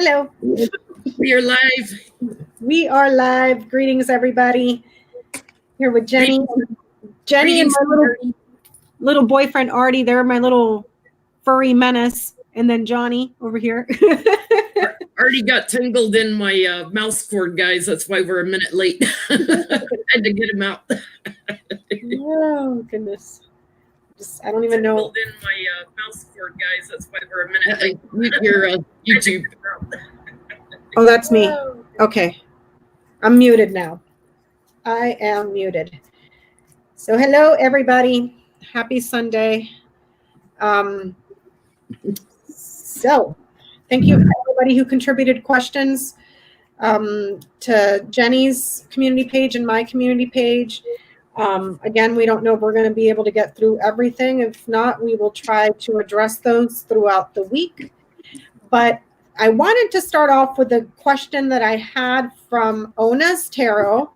Hello. We are live. We are live. Greetings, everybody. Here with Jenny. Jenny and my little boyfriend, Artie. They're my little furry menace. And then Johnny over here. Artie got tangled in my mouse cord, guys. That's why we're a minute late. Had to get him out. Oh, goodness. I don't even know. Tangled in my mouse cord, guys. That's why we're a minute late. Mute your YouTube. Oh, that's me. Okay. I'm muted now. I am muted. So hello, everybody. Happy Sunday. So thank you for everybody who contributed questions to Jenny's community page and my community page. Again, we don't know if we're going to be able to get through everything. If not, we will try to address those throughout the week. But I wanted to start off with a question that I had from Ona's Tarot.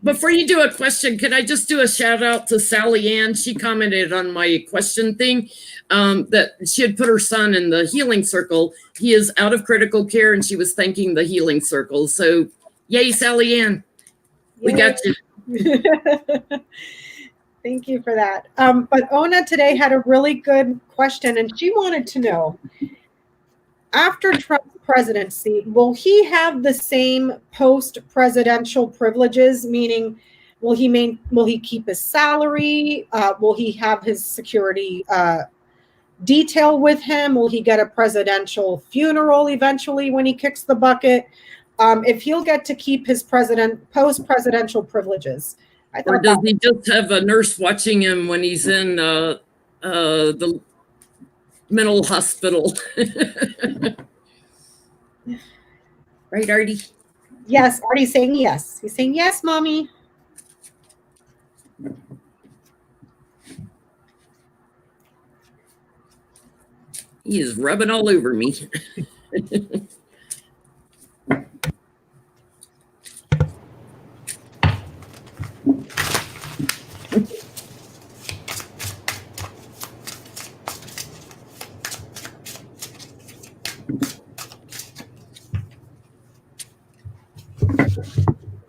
Before you do a question, can I just do a shout out to Sally Ann? She commented on my question thing that she had put her son in the healing circle. He is out of critical care, and she was thanking the healing circle. So, yay, Sally Ann. We got you. Thank you for that. But Ona today had a really good question, and she wanted to know, after Trump's presidency, will he have the same post-presidential privileges? Meaning, will he keep his salary? Will he have his security detail with him? Will he get a presidential funeral eventually when he kicks the bucket? If he'll get to keep his post-presidential privileges. Or does he just have a nurse watching him when he's in the mental hospital? Right, Artie? Yes, Artie's saying yes. He's saying yes, Mommy. He is rubbing all over me.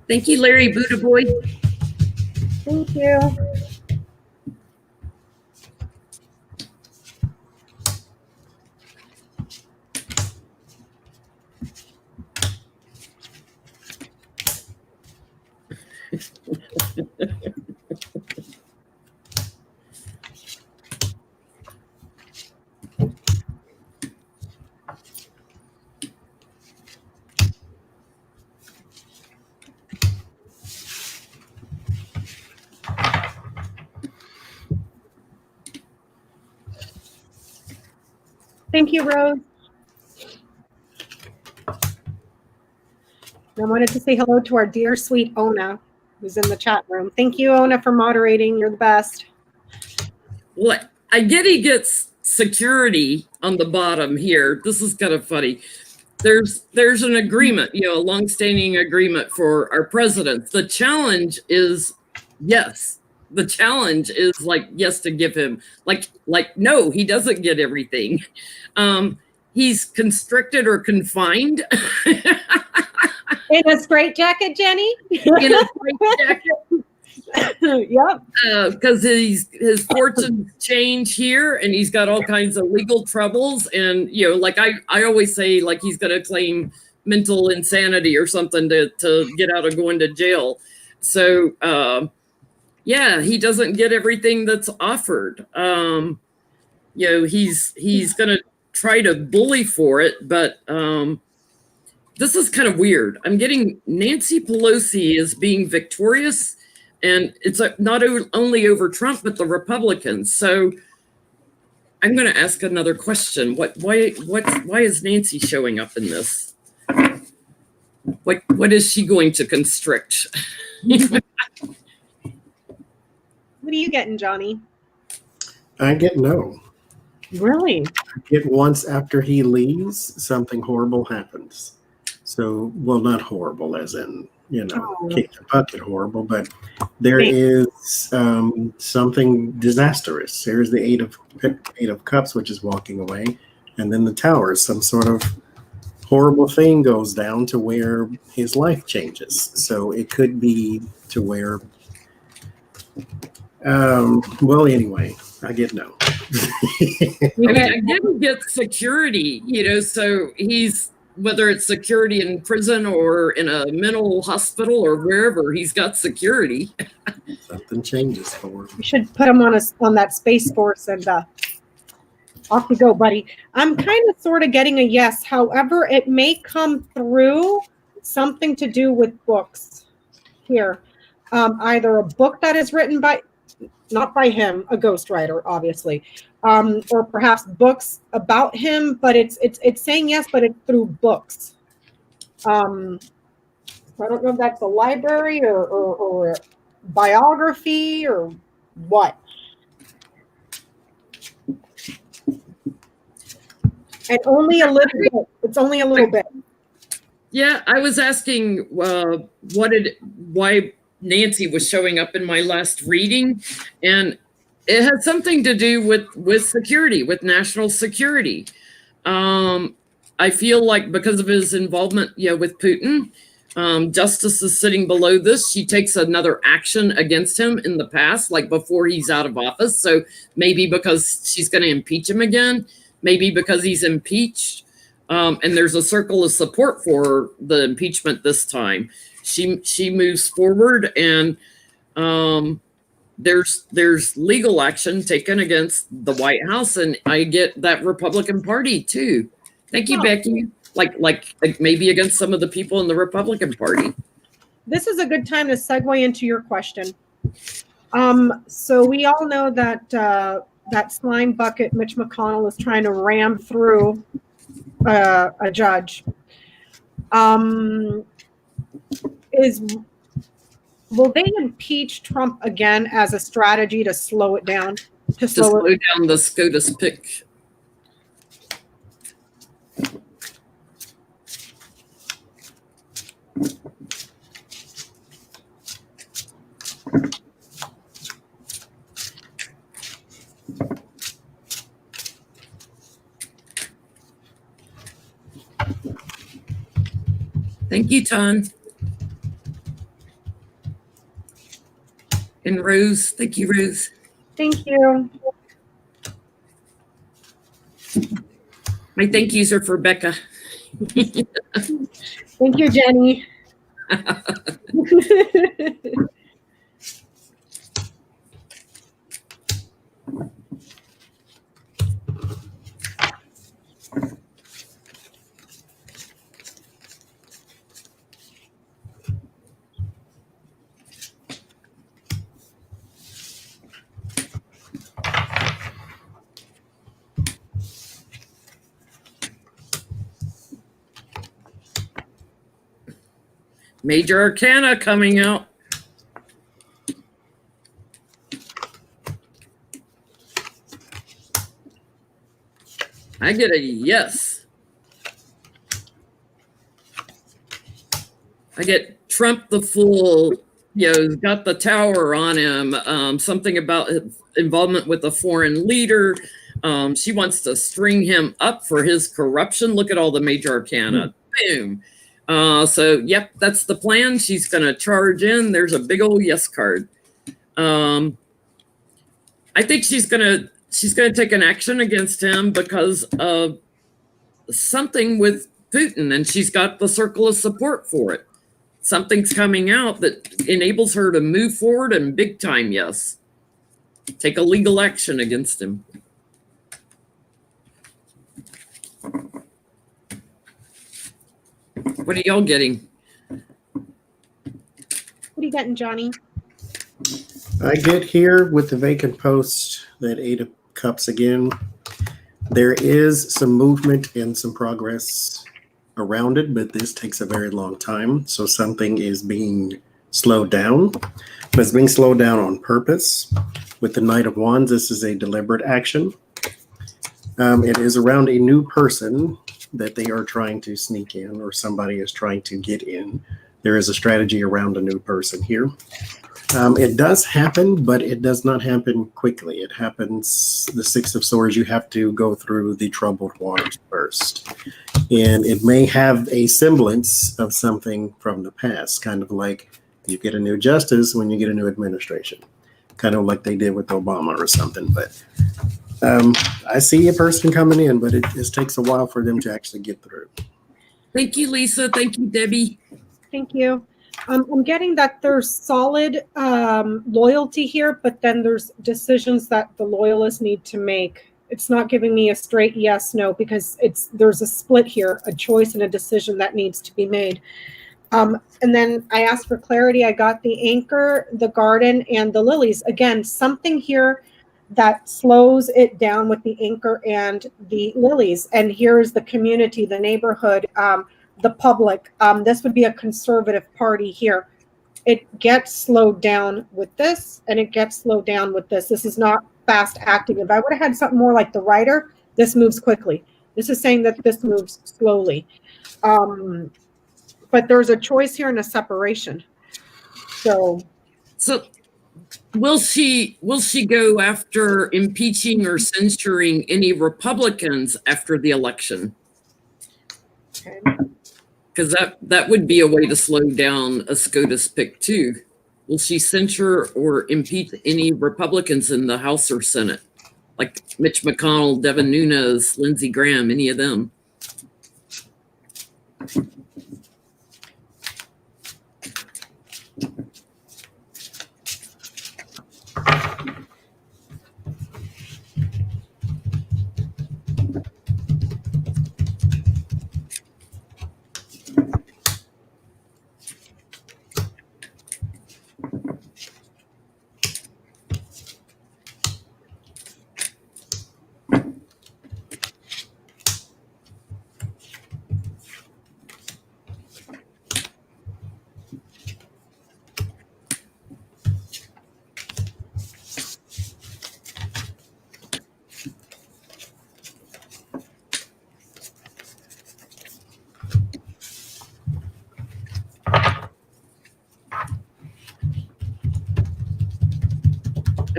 Thank you, Larry Buddha Boy. Thank you. Thank you, Rose. I wanted to say hello to our dear, sweet Ona, who's in the chat room. Thank you, Ona, for moderating. You're the best. Well, I get he gets security on the bottom here. This is kind of funny. There's an agreement, a longstanding agreement for our president. The challenge is yes. The challenge is yes to give him no, he doesn't get everything. He's constricted or confined. In a straitjacket, Jenny? In a straitjacket. Yep. Because his fortunes change here, and he's got all kinds of legal troubles. And I always say, he's going to claim mental insanity or something to get out of going to jail. So he doesn't get everything that's offered. He's going to try to bully for it, but this is kind of weird. I'm getting Nancy Pelosi is being victorious, and it's not only over Trump, but the Republicans. So I'm going to ask another question. Why is Nancy showing up in this? What is she going to constrict? What are you getting, Johnny? I get no. Really? I get once after he leaves, something horrible happens. So, well, not horrible as in, kick the bucket horrible, but there is something disastrous. There's the Eight of Cups, which is walking away, and then the Tower is some sort of horrible thing goes down to where his life changes. So it could be to where, well, anyway, I get no. I mean, I get he gets security, so he's, whether it's security in prison or in a mental hospital or wherever, he's got security. Something changes for him. We should put him on that Space Force and off you go, buddy. I'm kind of sort of getting a yes. However, it may come through something to do with books here. Either a book that is written by, not by him, a ghostwriter, obviously, or perhaps books about him, but it's saying yes, but it's through books. So I don't know if that's a library or biography or what. And only a little bit. It's only a little bit. Yeah, I was asking why Nancy was showing up in my last reading, and it had something to do with security, with national security. I feel like because of his involvement, with Putin, justice is sitting below this. She takes another action against him in the past, like before he's out of office. So maybe because she's going to impeach him again, maybe because he's impeached, and there's a circle of support for the impeachment this time. She moves forward, and there's legal action taken against the White House, and I get that Republican Party too. Thank you, Becky. Like maybe against some of the people in the Republican Party. This is a good time to segue into your question. So we all know that that slime bucket Mitch McConnell is trying to ram through a judge. Will they impeach Trump again as a strategy to slow it down? To slow down the SCOTUS pick. Thank you, Ton. And Rose. Thank you, Rose. Thank you. My thank yous are for Becca. Thank you, Jenny. Major Arcana coming out. I get a yes. I get Trump the Fool, got the tower on him. Something about his involvement with a foreign leader. She wants to string him up for his corruption. Look at all the Major Arcana. Boom. So, yep, that's the plan. She's going to charge in. There's a big old yes card. I think she's going to take an action against him because of something with Putin, and she's got the circle of support for it. Something's coming out that enables her to move forward, and big time, yes. Take a legal action against him. What are y'all getting? What are you getting, Johnny? I get here with the vacant post, that 8 of Cups again. There is some movement and some progress around it, but this takes a very long time. So something is being slowed down, but it's being slowed down on purpose. With the Knight of Wands, this is a deliberate action. It is around a new person that they are trying to sneak in, or somebody is trying to get in. There is a strategy around a new person here. It does happen, but it does not happen quickly. It happens, the 6 of Swords, you have to go through the troubled waters first. And it may have a semblance of something from the past, kind of like you get a new justice when you get a new administration, kind of like they did with Obama or something. But I see a person coming in, but it just takes a while for them to actually get through. Thank you, Lisa. Thank you, Debbie. Thank you. I'm getting that there's solid loyalty here, but then there's decisions that the loyalists need to make. It's not giving me a straight yes, no, because there's a split here, a choice and a decision that needs to be made. And then I asked for clarity. I got the anchor, the garden, and the lilies. Again, something here that slows it down with the anchor and the lilies. And here's the community, the neighborhood, the public. This would be a conservative party here. It gets slowed down with this, and it gets slowed down with this. This is not fast acting. If I would have had something more like the writer, this moves quickly. This is saying that this moves slowly. But there's a choice here and a separation. So will she go after impeaching or censuring any Republicans after the election? okay. Because that would be a way to slow down a SCOTUS pick too. Will she censure or impeach any Republicans in the House or Senate? Like Mitch McConnell, Devin Nunes, Lindsey Graham, any of them?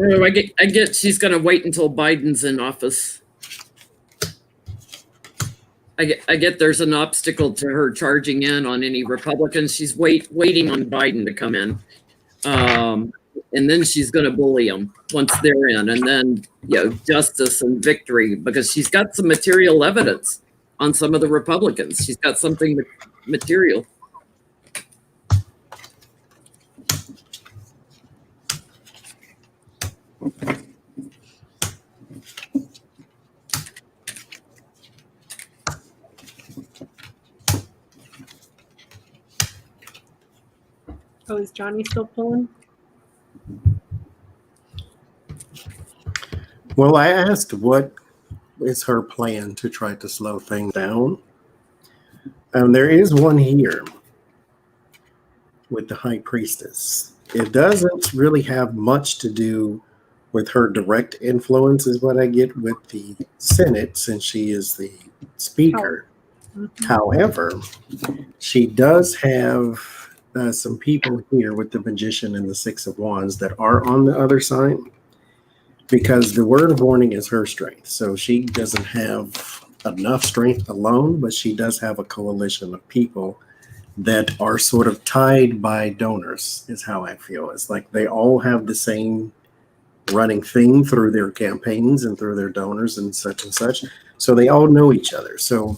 Oh, I get she's going to wait until Biden's in office. I get there's an obstacle to her charging in on any Republicans. She's waiting on Biden to come in. And then she's going to bully them once they're in, and then, justice and victory, because she's got some material evidence on some of the Republicans. She's got something material. Oh, is Johnie still pulling? Well, I asked what is her plan to try to slow things down. There is one here with the high priestess. It doesn't really have much to do with her direct influence, is what I get with the Senate, since she is the speaker. Mm-hmm. However, she does have some people here with the Magician and the Six of Wands that are on the other side, because the word of warning is her strength. So she doesn't have enough strength alone, but she does have a coalition of people that are sort of tied by donors, is how I feel. It's like they all have the same running thing through their campaigns and through their donors and such. So they all know each other. So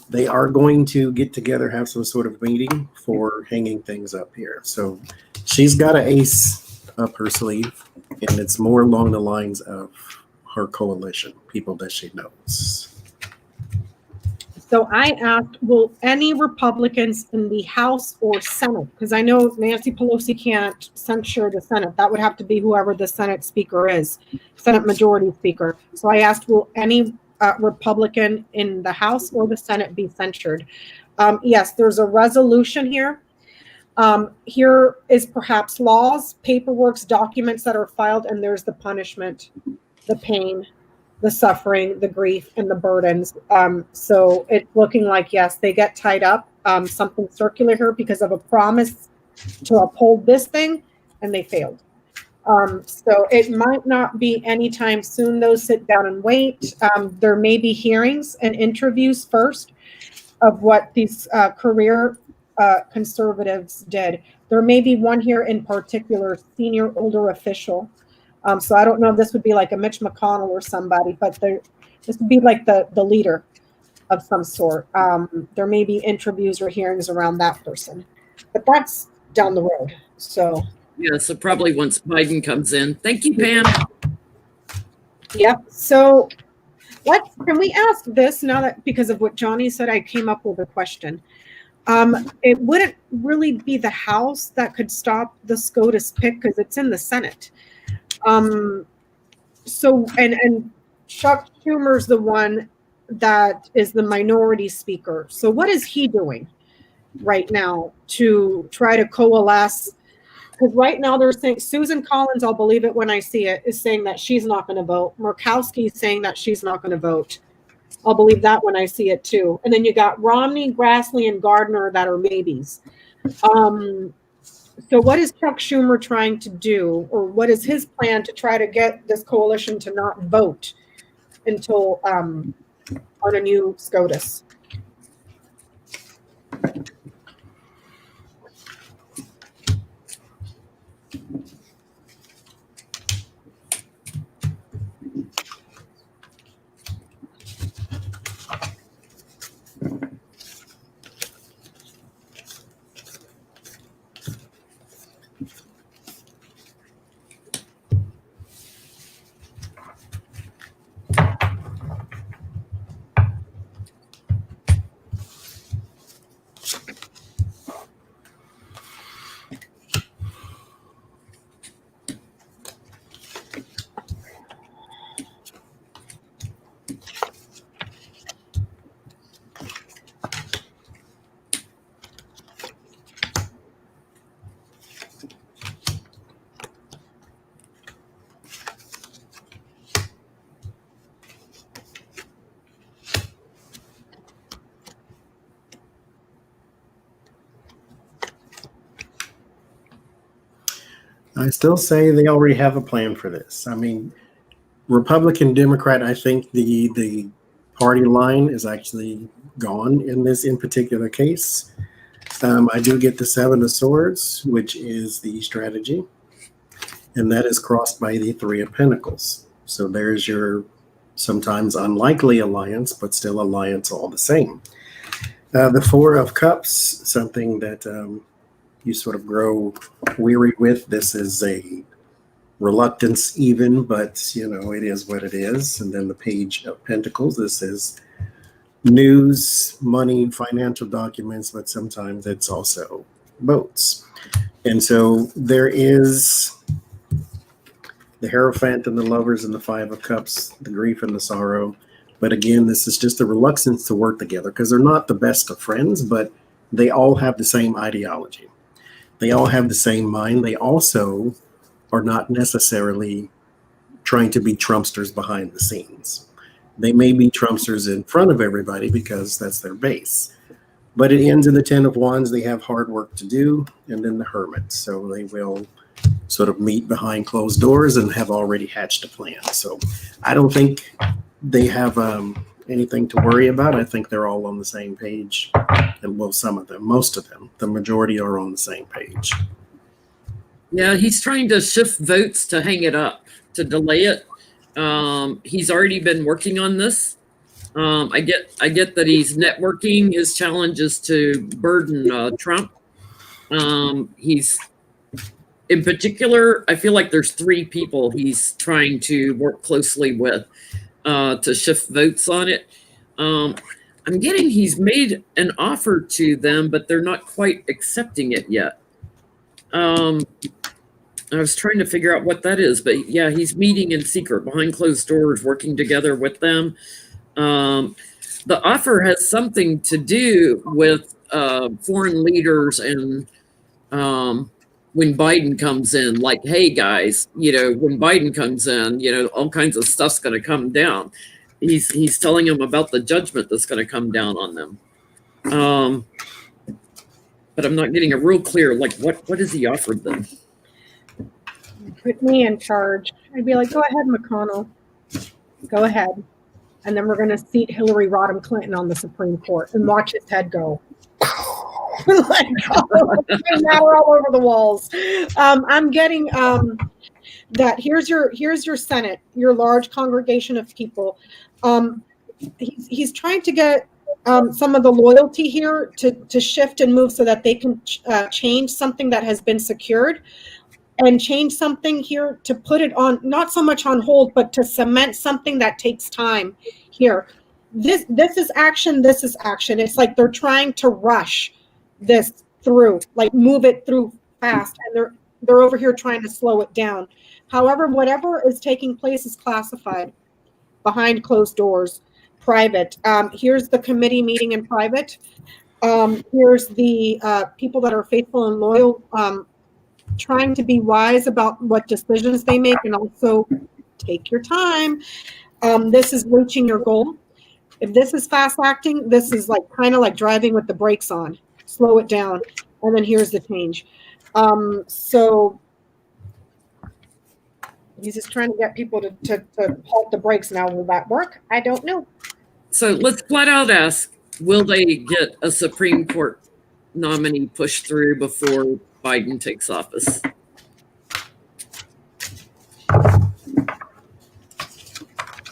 they are going to get together, have some sort of meeting for hanging things up here. So she's got an ace up her sleeve, and it's more along the lines of her coalition, people that she knows. So I asked, will any Republicans in the House or Senate, because I know Nancy Pelosi can't censure the Senate. That would have to be whoever the Senate Speaker is, Senate Majority Speaker. So I asked, will any Republican in the House or the Senate be censured? Yes, there's a resolution here. Here is perhaps laws, paperwork, documents that are filed, and there's the punishment, the pain, the suffering, the grief, and the burdens. So it's looking like, yes, they get tied up, something circular here because of a promise to uphold this thing, and they failed. So it might not be anytime soon, though. Sit down and wait. There may be hearings and interviews first of what these career conservatives did. There may be one here in particular, senior older official. So I don't know if this would be like a Mitch McConnell or somebody, but this would be like the leader of some sort. There may be interviews or hearings around that person, but that's down the road. So yeah, so probably once Biden comes in. Thank you, Pam. Yep. So can we ask this now that, because of what Johnie said, I came up with a question. It wouldn't really be the House that could stop the SCOTUS pick because it's in the Senate. So, and Chuck Schumer's the one that is the minority speaker. So what is he doing right now to try to coalesce? Because right now they're saying Susan Collins, I'll believe it when I see it, is saying that she's not going to vote. Murkowski's saying that she's not going to vote. I'll believe that when I see it too. And then you got Romney, Grassley, and Gardner that are maybes. So what is Chuck Schumer trying to do, or what is his plan to try to get this coalition to not vote until on a new SCOTUS? I still say they already have a plan for this. I mean, Republican, Democrat, I think the party line is actually gone in this in particular case. I do get the Seven of Swords, which is the strategy, and that is crossed by the Three of Pentacles. So there's your sometimes unlikely alliance, but still alliance all the same. The Four of Cups, something that you sort of grow weary with. This is a reluctance even, but it is what it is. And then the Page of Pentacles, this is news, money, financial documents, but sometimes it's also votes. And so there is the Hierophant and the Lovers and the Five of Cups, the grief and the sorrow. But again, this is just a reluctance to work together because they're not the best of friends, but they all have the same ideology. They all have the same mind. They also are not necessarily trying to be Trumpsters behind the scenes. They may be Trumpsters in front of everybody because that's their base. But it ends in the Ten of Wands. They have hard work to do. And then the Hermit. So they will sort of meet behind closed doors and have already hatched a plan. So I don't think they have anything to worry about. I think they're all on the same page. And well, some of them, most of them, the majority are on the same page. Yeah, he's trying to shift votes to hang it up, to delay it. He's already been working on this. I get that he's networking. His challenge is to burden Trump. He's, in particular, I feel like there's three people he's trying to work closely with to shift votes on it. I'm getting he's made an offer to them, but they're not quite accepting it yet. I was trying to figure out what that is, but yeah, he's meeting in secret behind closed doors, working together with them. The offer has something to do with foreign leaders and when Biden comes in, like, hey guys, when Biden comes in, all kinds of stuff's going to come down. He's telling them about the judgment that's going to come down on them. But I'm not getting a real clear, like, what has he offered them? put me in charge. I'd be like, go ahead, McConnell. Go ahead. And then we're going to seat Hillary Rodham Clinton on the Supreme Court and watch his head go. Like, matter all over the walls. I'm getting that. Here's your Senate, your large congregation of people. He's trying to get some of the loyalty here to shift and move so that they can change something that has been secured, and change something here to put it on, not so much on hold, but to cement something that takes time here. This is action. This is action. It's like they're trying to rush this through, like move it through fast, and they're over here trying to slow it down. However, whatever is taking place is classified, behind closed doors, private. Here's the committee meeting in private. Here's the people that are faithful and loyal, trying to be wise about what decisions they make, and also take your time. This is reaching your goal. If this is fast acting, this is like kind of like driving with the brakes on. Slow it down, and then here's the change. So he's just trying to get people to halt the brakes. Now, will that work? I don't know. So let's flat out ask, will they get a Supreme Court nominee pushed through before Biden takes office?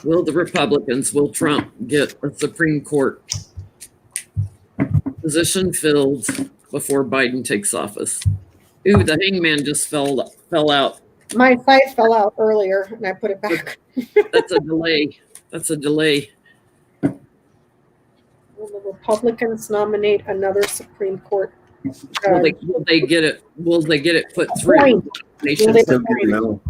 Will the Republicans, will Trump get a Supreme Court position filled before Biden takes office? Ooh, the hangman just fell out. My site fell out earlier, and I put it back. That's a delay. That's a delay. Will the Republicans nominate another Supreme Court judge? Will they get it? Will they get it put through? I still get no.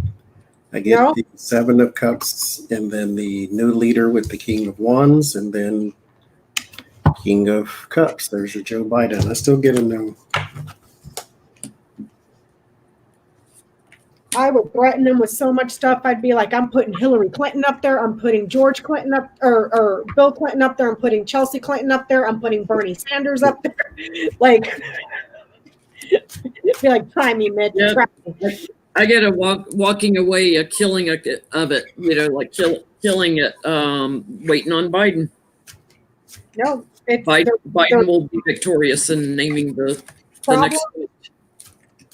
I get the Seven of Cups, and then the new leader with the King of Wands, and then King of Cups. There's your Joe Biden. I still get a no. I would threaten them with so much stuff. I'd be like, I'm putting Hillary Clinton up there. I'm putting George Clinton up, or Bill Clinton up there. I'm putting Chelsea Clinton up there. I'm putting Bernie Sanders up there. Like, be like, try me, Mitch. Yep. Try me. I get a walking away, a killing of it, like killing it, waiting on Biden. No, Biden will be victorious in naming the next.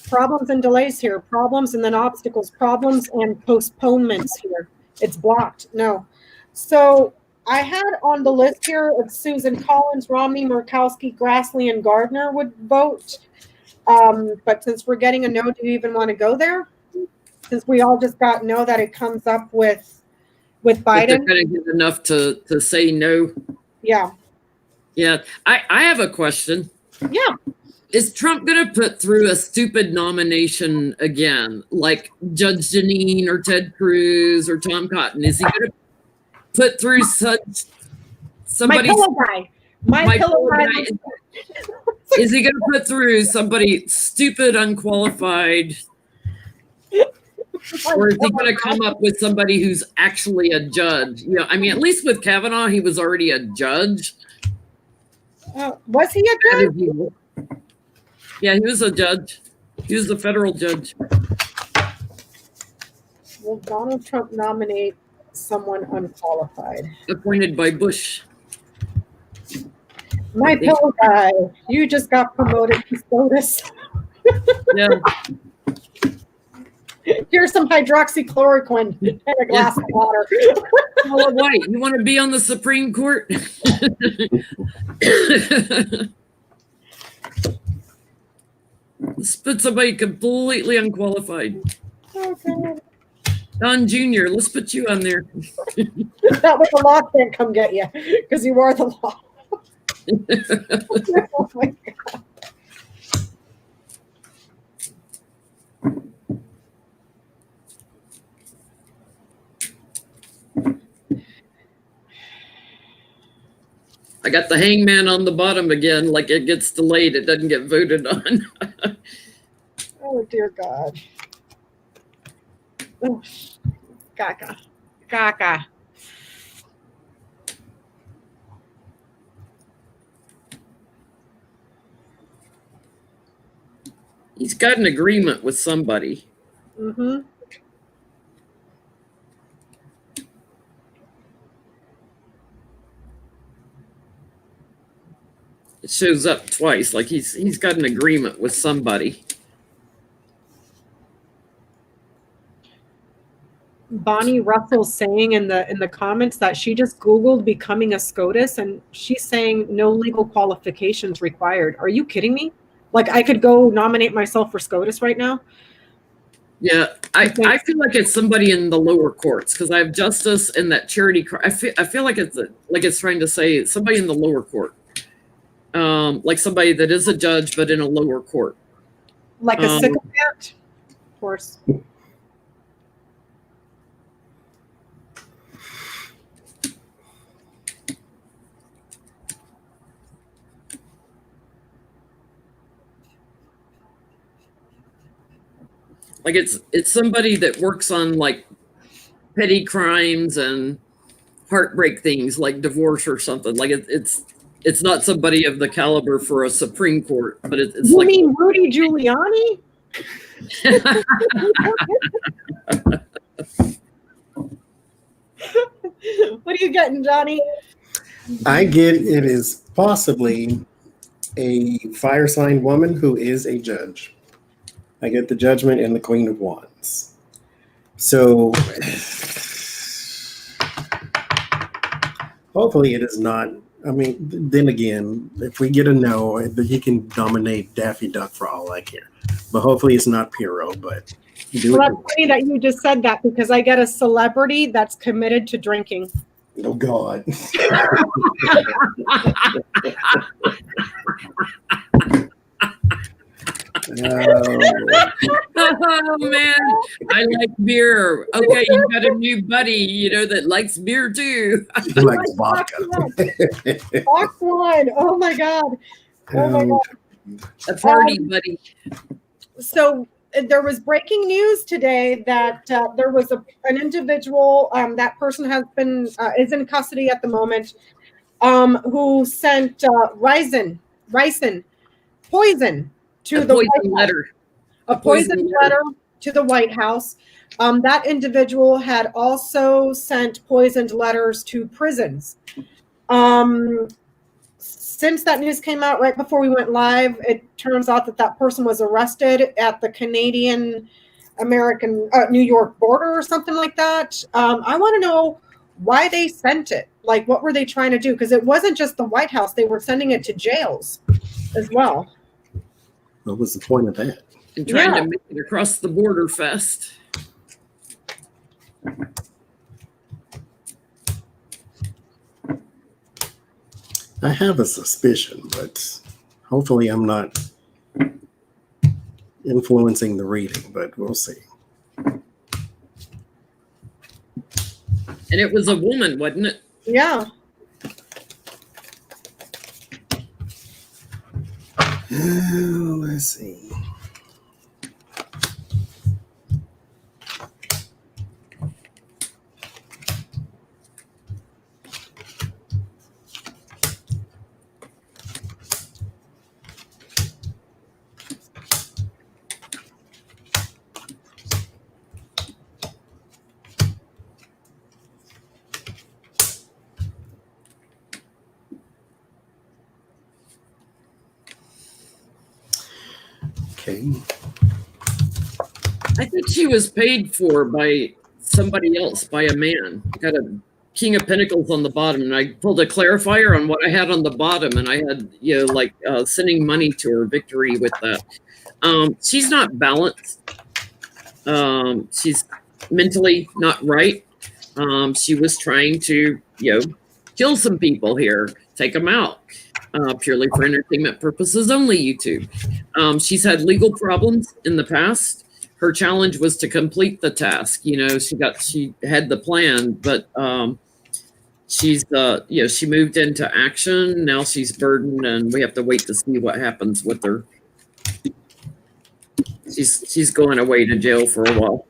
Problems and delays here, problems and then obstacles, problems and postponements here. It's blocked. No. So I had on the list here of Susan Collins, Romney, Murkowski, Grassley, and Gardner would vote. But since we're getting a no, do you even want to go there? Since we all just got no that it comes up with Biden. They're going to get enough to say no. Yeah. Yeah. I have a question. Yeah. Is Trump going to put through a stupid nomination again, like Judge Janine or Ted Cruz or Tom Cotton? Is he going to put through somebody? My pillow guy. My pillow guy. Is he going to put through somebody stupid, unqualified? Or is he going to come up with somebody who's actually a judge? You know, I mean, at least with Kavanaugh, he was already a judge. Was he a judge? Yeah, he was a judge. He was a federal judge. Will Donald Trump nominate someone unqualified? Appointed by Bush. My pillow guy, you just got promoted to SCOTUS. Yeah. Here's some hydroxychloroquine and a glass of water. Paula White, you want to be on the Supreme Court? Let's put somebody completely unqualified. Okay. Don Jr., let's put you on there. That way the law can't come get you, because you are the law. Oh my God. I got the hangman on the bottom again, like it gets delayed. It doesn't get voted on. Oh, dear God. Oh, gaga. Gaga. He's got an agreement with somebody. Mm-hmm. It shows up twice, like he's got an agreement with somebody. Bonnie Russell's saying in the comments that she just Googled becoming a SCOTUS, and she's saying no legal qualifications required. Are you kidding me? Like, I could go nominate myself for SCOTUS right now? Yeah, I feel like it's somebody in the lower courts, because I have justice and that charity. I feel like it's trying to say somebody in the lower court, like somebody that is a judge but in a lower court, like a sycophant, of course. Like it's somebody that works on like petty crimes and heartbreak things like divorce or something. Like it's not somebody of the caliber for a Supreme Court, but it's you like. You mean Rudy Giuliani? What are you getting, Johnny? I get it is possibly a fire sign woman who is a judge. I get the Judgment and the Queen of Wands. So hopefully it is not. I mean, then again, if we get a no, he can dominate Daffy Duck for all I care. But hopefully it's not Piro. But well, that's funny that you just said that, because I get a celebrity that's committed to drinking. Oh God. Oh man, I like beer. Okay, you got a new buddy, that likes beer too. He likes vodka. Box wine. Oh my God. Oh my God. A party buddy. So there was breaking news today that there was an individual, that person is in custody at the moment, who sent ricin poison to the White House. A poison letter to the White House. That individual had also sent poisoned letters to prisons. Since that news came out right before we went live, it turns out that person was arrested at the Canadian-American New York border or something like that. I want to know why they sent it. Like, what were they trying to do? Because it wasn't just the White House. They were sending it to jails as well. What was the point of that? And trying to make it across the border fast. I have a suspicion, but hopefully I'm not influencing the reading, but we'll see. And it was a woman, wasn't it? Yeah. Let's see. Okay. I think she was paid for by somebody else, by a man. Got a King of Pentacles on the bottom, and I pulled a clarifier on what I had on the bottom, and I had, sending money to her, victory with that. She's not balanced. She's mentally not right. She was trying to, kill some people here, take them out. Purely for entertainment purposes only, YouTube. She's had legal problems in the past. Her challenge was to complete the task. She had the plan, but she's she moved into action. Now she's burdened, and we have to wait to see what happens with her. She's going away to jail for a while.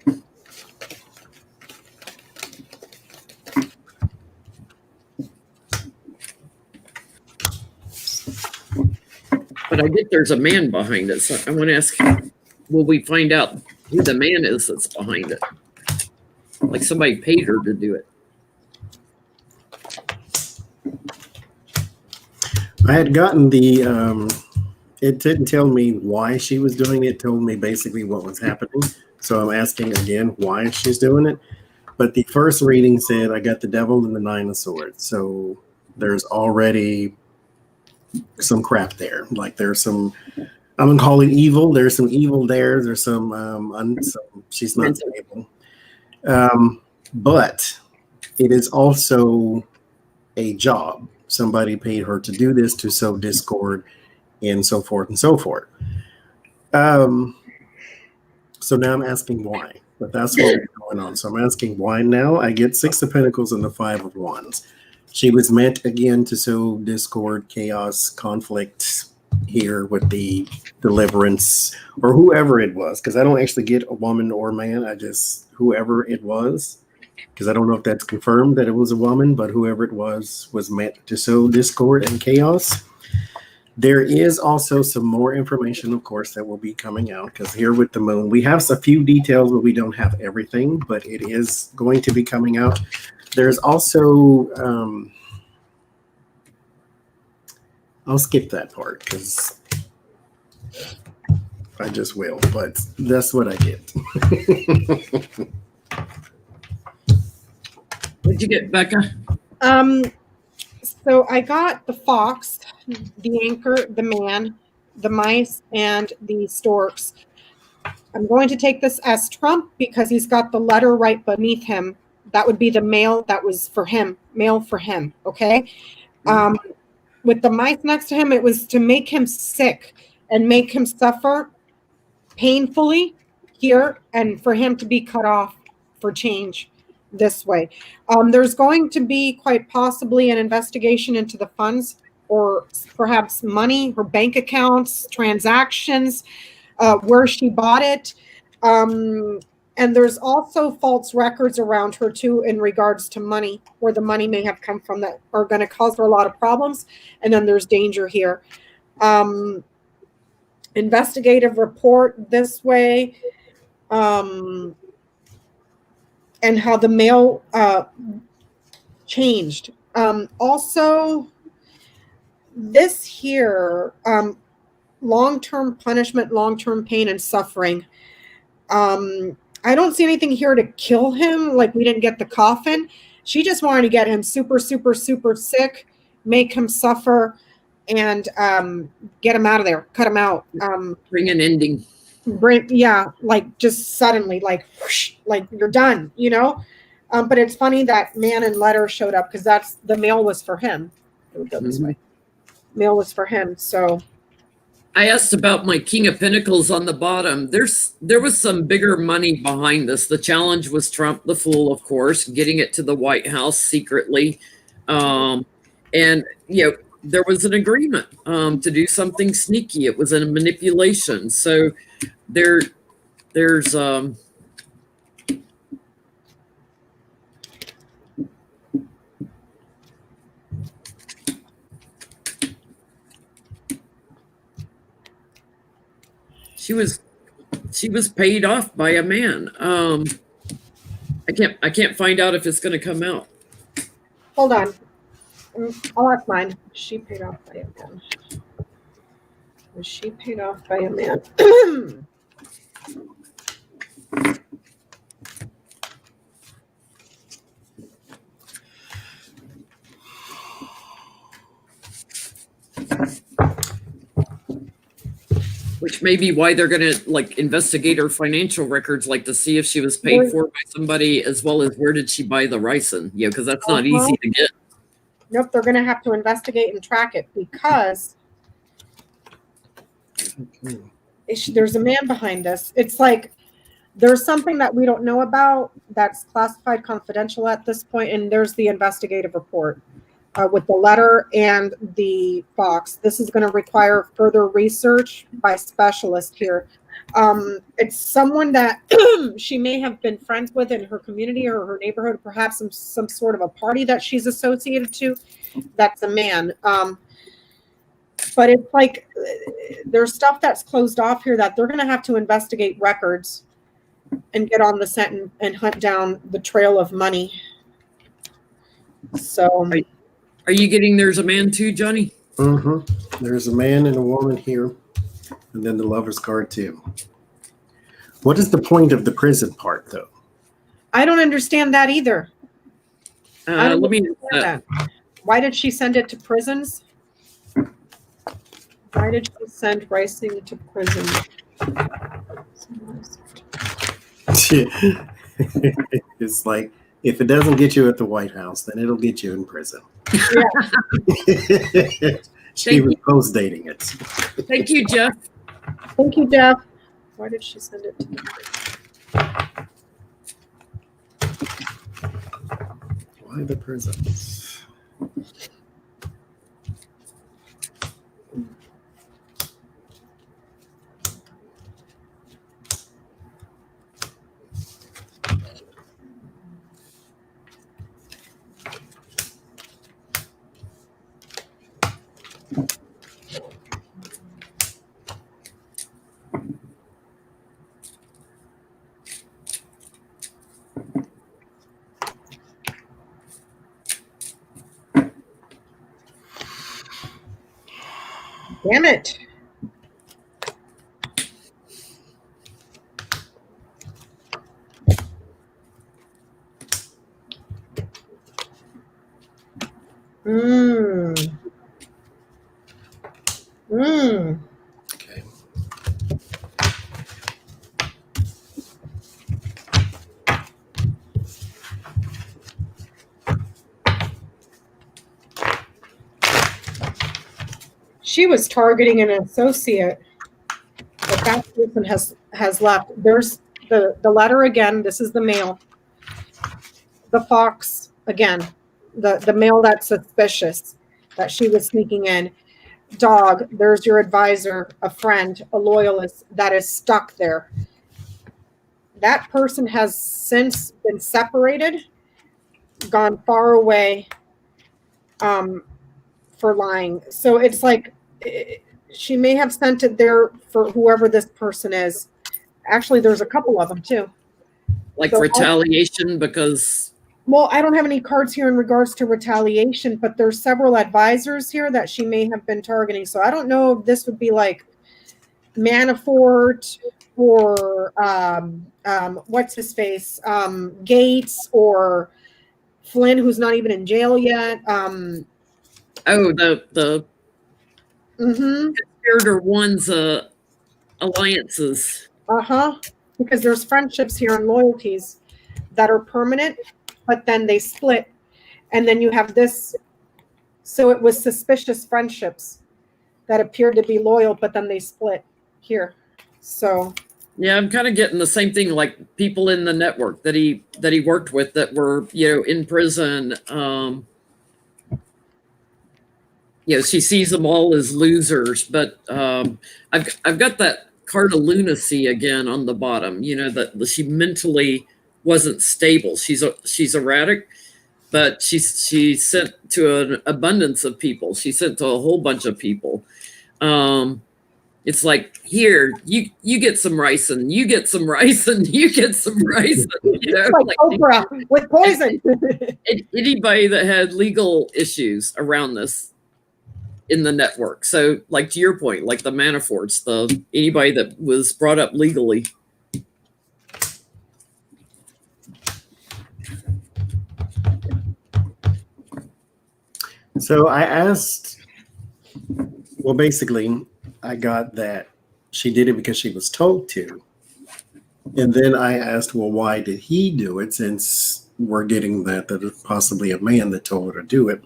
But I get there's a man behind it. So I want to ask, will we find out who the man is that's behind it? Like somebody paid her to do it. I had gotten it didn't tell me why she was doing it. It told me basically what was happening. So I'm asking again why she's doing it. But the first reading said, I got the devil and the 9 of swords. So there's already some crap there. Like there's some, I'm going to call it evil. There's some evil there. There's some she's not stable. But it is also a job. Somebody paid her to do this, to sow discord and so forth and so forth. So now I'm asking why, but that's what's going on. So I'm asking why now. I get 6 of Pentacles and the 5 of Wands. She was meant again to sow discord, chaos, conflict here with the deliverance or whoever it was, because I don't actually get a woman or man. I just whoever it was, because I don't know if that's confirmed that it was a woman, but whoever it was meant to sow discord and chaos. There is also some more information, of course, that will be coming out, because here with the moon, we have a few details, but we don't have everything, but it is going to be coming out. There's also, I'll skip that part because I just will, but that's what I get. What'd you get, Becca? So I got the fox, the anchor, the man, the mice, and the storks. I'm going to take this as Trump because he's got the letter right beneath him. That would be the male that was for him, male for him, okay? With the mice next to him, it was to make him sick and make him suffer painfully here and for him to be cut off for change this way. There's going to be quite possibly an investigation into the funds or perhaps money, her bank accounts, transactions, where she bought it. And there's also false records around her too in regards to money, where the money may have come from that are going to cause her a lot of problems. And then there's danger here. Investigative report this way. And how the male changed. Also, this here, long-term punishment, long-term pain and suffering. I don't see anything here to kill him, like we didn't get the coffin. She just wanted to get him super, super, super sick, make him suffer, and get him out of there, cut him out. Bring an ending. Like just suddenly, like whoosh, like you're done, you know. But it's funny that man and letter showed up because that's the mail was for him. It would go this way. Mail was for him. So I asked about my King of Pentacles on the bottom. There was some bigger money behind this. The challenge was Trump the Fool, of course, getting it to the White House secretly, and there was an agreement to do something sneaky. It was a manipulation. So there's she was paid off by a man. I can't find out if it's going to come out. hold on. I'll ask mine. She paid off by a man. Was she paid off by a man? Which may be why they're going to investigate her financial records, to see if she was paid for by somebody, as well as where did she buy the ricin? Because that's not easy to get. Nope, they're going to have to investigate and track it because there's a man behind this. It's like there's something that we don't know about that's classified confidential at this point, and there's the investigative report with the letter and the fox. This is going to require further research by specialists here. It's someone that she may have been friends with in her community or her neighborhood, perhaps some sort of a party that she's associated to. That's a man. But it's like there's stuff that's closed off here that they're going to have to investigate records and get on the scent and hunt down the trail of money. So, are you getting there's a man too, Johnny? There's a man and a woman here, and then the lover's card too. What is the point of the prison part, though? I don't understand that either. I don't Let me. understand that. Why did she send it to prisons? Why did she send ricing to prison? It's like, if it doesn't get you at the White House, then it'll get you in prison. Yeah. She was post-dating it. Thank you, Jeff. Thank you, Jeff. Why did she send it to me? Why the prisons? Damn it. Okay. She was targeting an associate, but that person has left. There's the letter again. This is the mail. The fox again. The mail that's suspicious that she was sneaking in. Dog. There's your advisor, a friend, a loyalist that is stuck there. That person has since been separated, gone far away, for lying. So it's like she may have sent it there for whoever this person is. Actually, there's a couple of them too. Like so retaliation because. Well, I don't have any cards here in regards to retaliation, but there's several advisors here that she may have been targeting. So I don't know if this would be like Manafort or what's his face, Gates or Flynn, who's not even in jail yet. The conspirator one's alliances. Because there's friendships here and loyalties that are permanent, but then they split. And then you have this. So it was suspicious friendships that appeared to be loyal, but then they split here. So yeah, I'm kind of getting the same thing, like people in the network that he worked with that were, in prison. She sees them all as losers, but I've got that card of lunacy again on the bottom. That she mentally wasn't stable. She's erratic, but she sent to an abundance of people. She sent to a whole bunch of people. It's like, here, you get some ricin, you get some ricin, you get some ricin. Like Oprah with poison. Anybody that had legal issues around this in the network. So, like to your point, like the Manaforts, anybody that was brought up legally. So I asked, well, basically, I got that she did it because she was told to. And then I asked, well, why did he do it, since we're getting that it's possibly a man that told her to do it.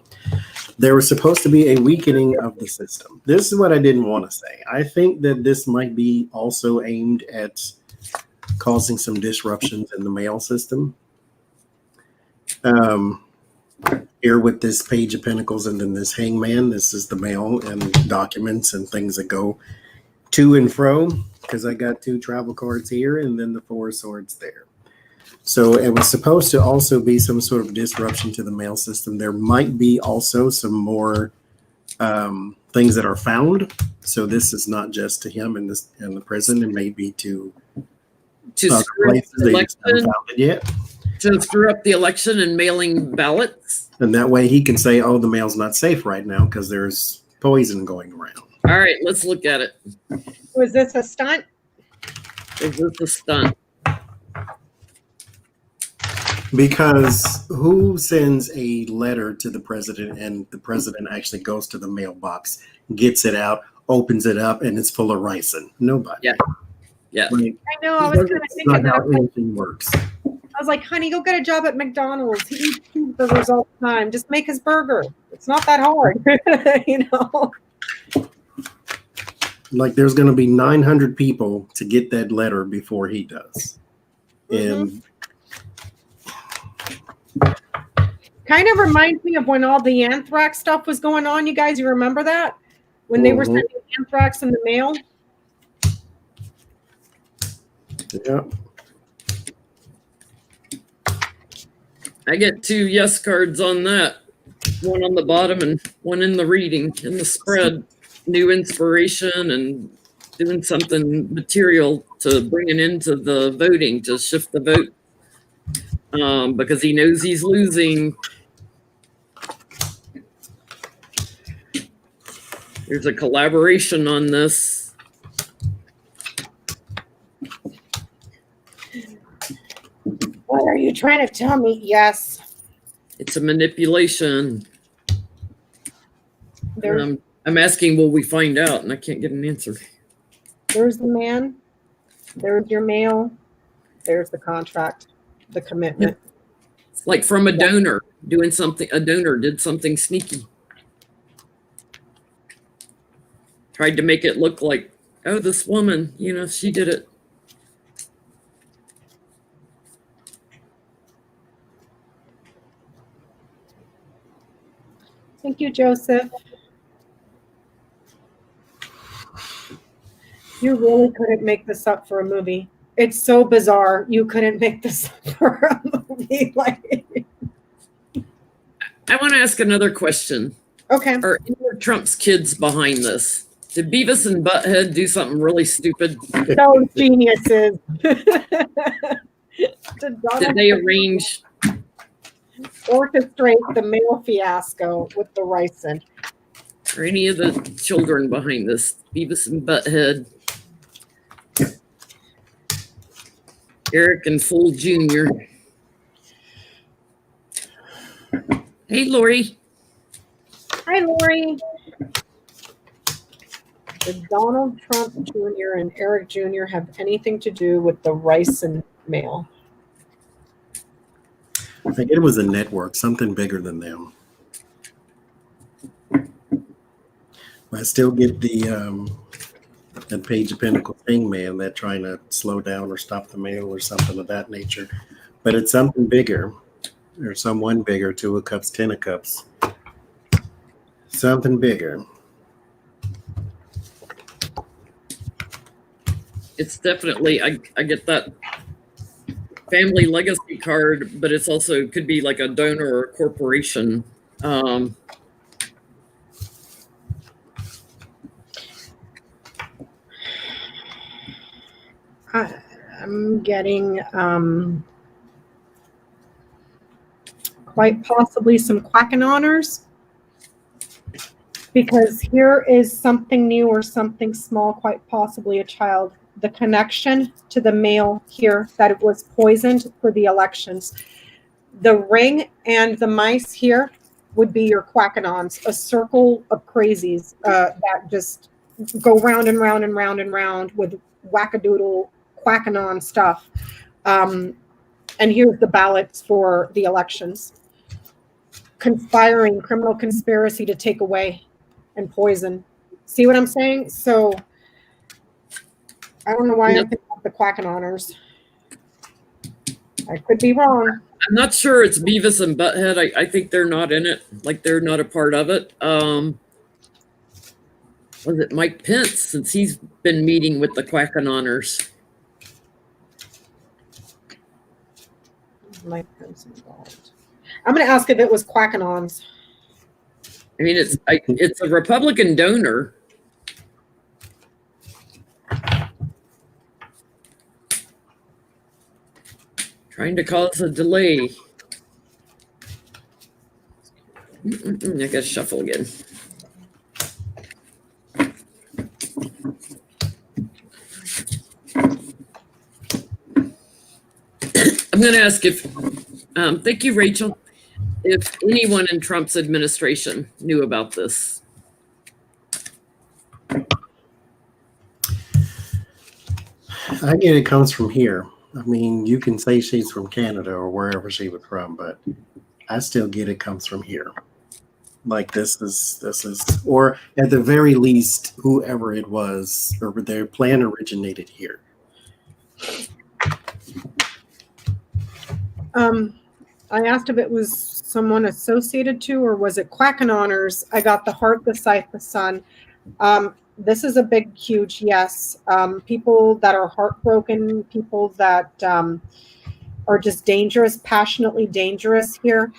There was supposed to be a weakening of the system. This is what I didn't want to say. I think that this might be also aimed at causing some disruptions in the mail system. Here with this Page of Pentacles and then this Hangman, this is the mail and documents and things that go to and fro, because I got 2 travel cards here and then the 4 swords there. So it was supposed to also be some sort of disruption to the mail system. There might be also some more things that are found. So this is not just to him in the prison. It may be to screw up the election. They haven't found it yet. To screw up the election and mailing ballots. And that way he can say, oh, the mail's not safe right now because there's poison going around. All right, let's look at it. Was this a stunt? Is this a stunt? Because who sends a letter to the president and the president actually goes to the mailbox, gets it out, opens it up, and it's full of ricin? Nobody. Yeah. Yeah. Like, I know. I was kind of thinking not how that. anything works. I was like, honey, go get a job at McDonald's. He eats cheeseburgers all the time. Just make his burger. It's not that hard, you know. Like there's going to be 900 people to get that letter before he does. And kind of reminds me of when all the anthrax stuff was going on. You guys, you remember that? When they were sending anthrax in the mail? yeah. I get 2 yes cards on that. One on the bottom and one in the reading, in the spread. New inspiration and doing something material to bring it into the voting, to shift the vote. Because he knows he's losing. There's a collaboration on this. What are you trying to tell me? Yes. It's a manipulation. There's, I'm asking, will we find out? And I can't get an answer. there's the man. There's your mail. There's the contract, the commitment. It's like from a donor doing something. A donor did something sneaky. Tried to make it look like, oh, this woman, you know, she did it. Thank you, Joseph. You really couldn't make this up for a movie. It's so bizarre. You couldn't make this up for a movie. Like, I want to ask another question. okay. Are any of Trump's kids behind this? Did Beavis and Butthead do something really stupid? Those geniuses. Did they arrange? Orchestrate the mail fiasco with the ricin. Or any of the children behind this? Beavis and Butthead. Eric and Falwell Jr. Hey, Lori. Hi, Lori. Did Donald Trump Jr. and Eric Jr. have anything to do with the ricin mail? I think it was a network, something bigger than them. I still get the that Page of Pentacles thing, man, that trying to slow down or stop the mail or something of that nature. But it's something bigger, or someone bigger. 2 of Cups, 10 of Cups. Something bigger. It's definitely, I get that family legacy card, but it's also could be like a donor or a corporation. I'm getting quite possibly some quacking honors, because here is something new or something small, quite possibly a child. The connection to the mail here, that it was poisoned for the elections. The ring and the mice here would be your quackanons, a circle of crazies that just go round and round and round and round with wackadoodle quackanon stuff. And here's the ballots for the elections. Conspiring, criminal conspiracy to take away and poison. See what I'm saying? So I don't know why I'm picking up the quackanoners. I could be wrong. I'm not sure it's Beavis and Butthead. I think they're not in it. Like they're not a part of it. Was it Mike Pence, since he's been meeting with the quackanoners? Mike Pence involved. I'm going to ask if it was quackanons. I mean, it's a Republican donor. Trying to cause a delay. I gotta shuffle again. I'm going to ask if, thank you, Rachel, if anyone in Trump's administration knew about this. I get it comes from here. I mean, you can say she's from Canada or wherever she was from, but I still get it comes from here. Like this is, or at the very least, whoever it was, or their plan originated here. I asked if it was someone associated to, or was it Quackin' Honors? I got the heart, the scythe, the sun. This is a big, huge yes. People that are heartbroken, people that are just dangerous, passionately dangerous here,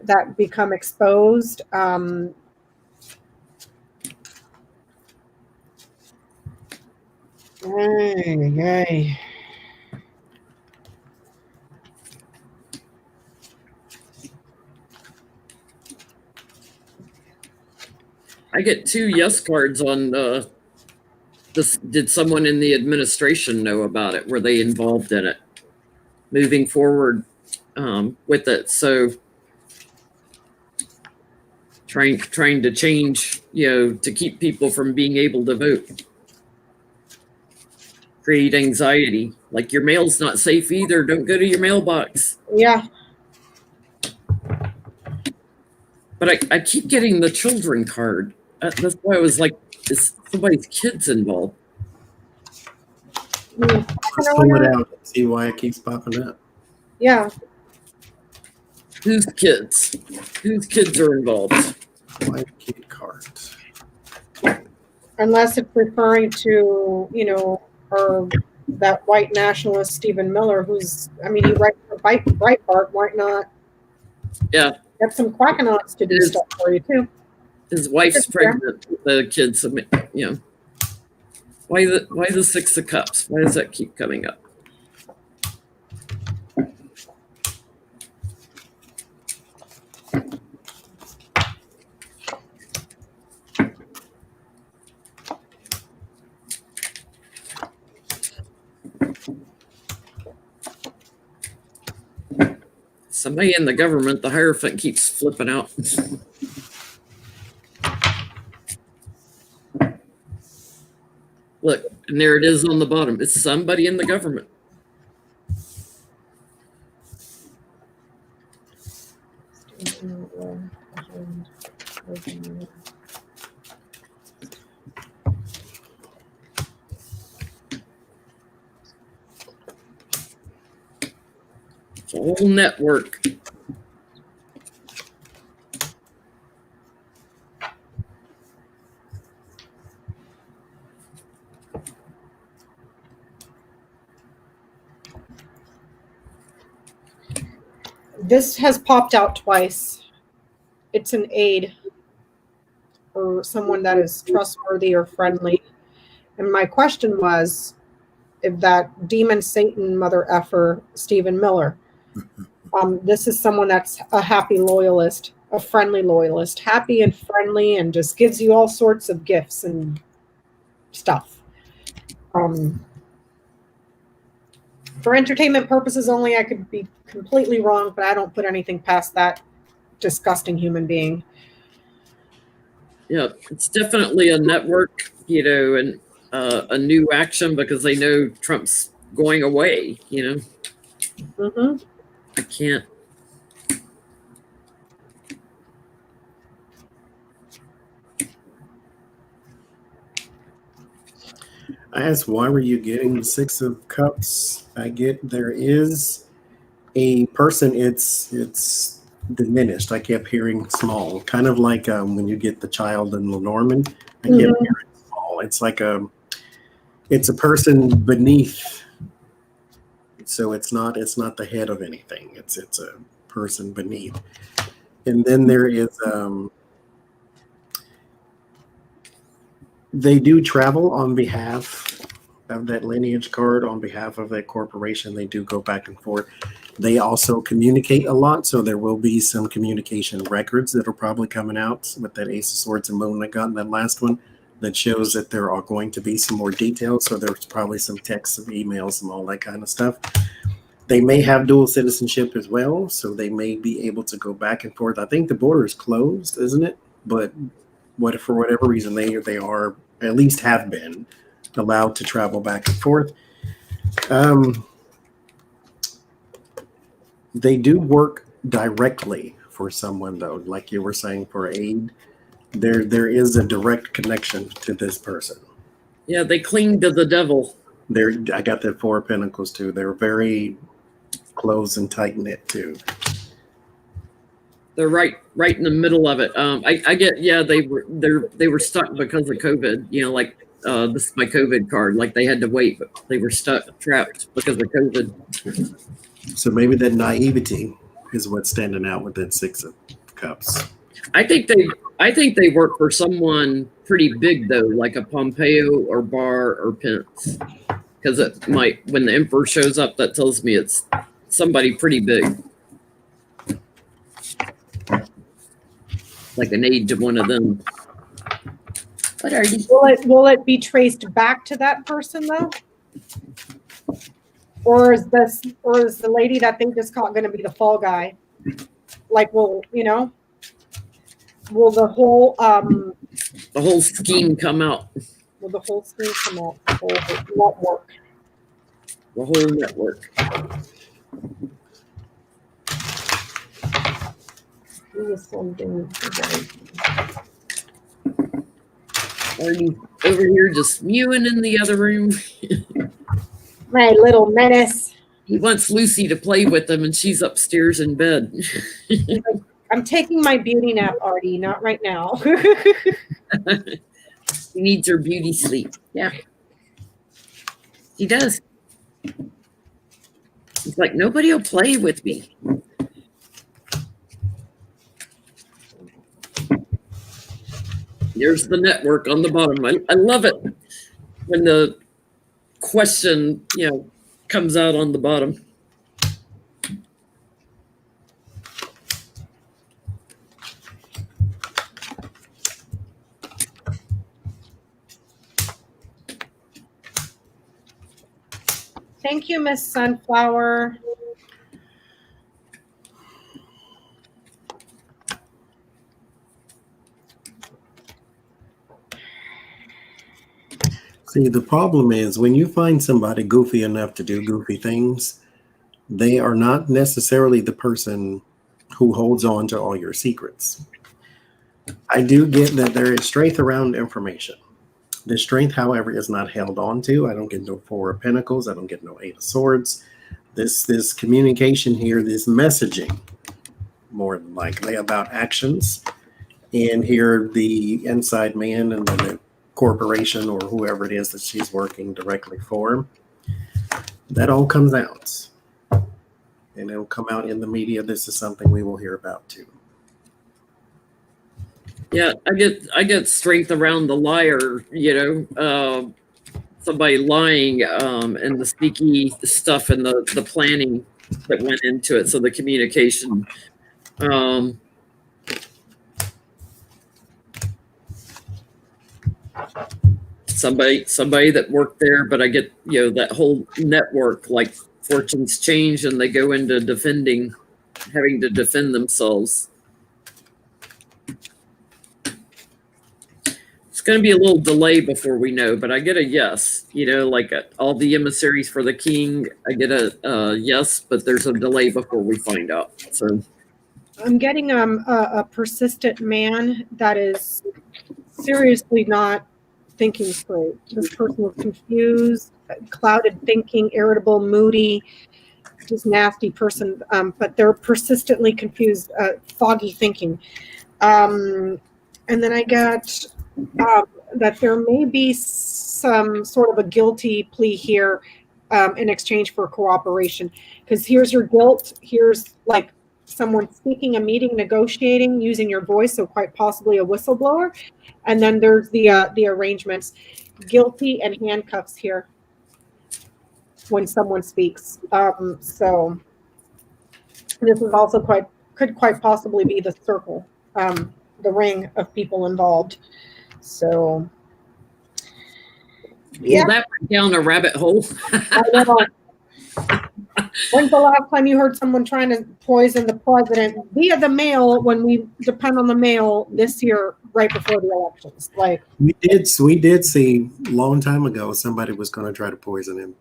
that become exposed. Hey. I get 2 yes cards on this. Did someone in the administration know about it? Were they involved in it? Moving forward with it. So trying to change, to keep people from being able to vote. Create anxiety. Like your mail's not safe either. Don't go to your mailbox. Yeah. But I keep getting the children card. That's why I was like, is somebody's kids involved? Let's pull it out and see why it keeps popping up. Yeah. Whose kids? Whose kids are involved? Why kid cards? Unless it's referring to, or that white nationalist Stephen Miller, who's, he writes for Breitbart. Why not? Yeah. Get some Quackenauts to do stuff for you too. His wife's pregnant. The kids, Why the 6 of Cups? Why does that keep coming up? Somebody in the government, the Hierophant keeps flipping out. Look, and there it is on the bottom. It's somebody in the government. It's a whole network. This has popped out twice. It's an aide or someone that is trustworthy or friendly. And my question was if that demon Satan mother effer Stephen Miller. This is someone that's a happy loyalist, a friendly loyalist, happy and friendly, and just gives you all sorts of gifts and stuff. For entertainment purposes only, I could be completely wrong, but I don't put anything past that disgusting human being. Yeah, it's definitely a network, and a new action because they know Trump's going away, Mm-hmm. I can't. I asked, why were you getting the 6 of Cups? I get there is a person, it's diminished. I kept hearing small, kind of like when you get the child in Lenormand. I kept hearing small. It's like it's a person beneath. So it's not the head of anything. It's a person beneath. And then there is they do travel on behalf of that lineage card, on behalf of that corporation. They do go back and forth. They also communicate a lot, so there will be some communication records that are probably coming out with that Ace of Swords and Moon I got in that last one that shows that there are going to be some more details. So there's probably some texts, some emails, and all that kind of stuff. They may have dual citizenship as well, so they may be able to go back and forth. I think the border is closed, isn't it? But for whatever reason, they are, at least have been, allowed to travel back and forth. They do work directly for someone, though, like you were saying, for aid. There is a direct connection to this person. Yeah, they cling to the devil. I got that Four of Pentacles too. They're very close and tight knit too. They're right in the middle of it. I get, yeah, they were stuck because of COVID. You know, like this is my COVID card. Like they had to wait, but they were trapped because of COVID. So maybe that naivety is what's standing out with that Six of Cups. I think they work for someone pretty big though, like a Pompeo or Barr or Pence, because it might, when the Emperor shows up, that tells me it's somebody pretty big, like an aide to one of them. What are you? Will it be traced back to that person though? Or is the lady that they just caught going to be the fall guy? Like, will the whole scheme come out? Will the whole scheme come out? The whole network. The whole network. Already over here just mewing in the other room. My little menace. He wants Lucy to play with him, and she's upstairs in bed. I'm taking my beauty nap, Artie, not right now. He needs her beauty sleep. Yeah. He does. He's like, nobody will play with me. There's the network on the bottom. I love it when the question, comes out on the bottom. Thank you, Miss Sunflower. See, the problem is when you find somebody goofy enough to do goofy things, they are not necessarily the person who holds on to all your secrets. I do get that there is strength around information. The strength, however, is not held on to. I don't get no Four of Pentacles. I don't get no Eight of Swords. This communication here, this messaging, more than likely about actions. And here the inside man and the corporation or whoever it is that she's working directly for, that all comes out. And it'll come out in the media. This is something we will hear about too. Yeah, I get strength around the liar, somebody lying, and the sneaky stuff and the planning that went into it. So the communication, somebody that worked there, but I get, that whole network, like fortunes change and they go into having to defend themselves. Going to be a little delay before we know, but I get a yes. Like all the emissaries for the king, I get a yes, but there's a delay before we find out. So I'm getting a persistent man that is seriously not thinking straight. This person was confused, clouded thinking, irritable, moody, just nasty person. But they're persistently confused, foggy thinking. And then I got that there may be some sort of a guilty plea here in exchange for cooperation. Because here's your guilt. Here's like someone speaking, a meeting, negotiating, using your voice, so quite possibly a whistleblower. And then there's the arrangements. Guilty and handcuffs here when someone speaks. So this is also could quite possibly be the circle, the ring of people involved. So, yeah. Well, that went down a rabbit hole. I know. When's the last time you heard someone trying to poison the president via the mail when we depend on the mail this year, right before the elections? Like we did see a long time ago somebody was going to try to poison him.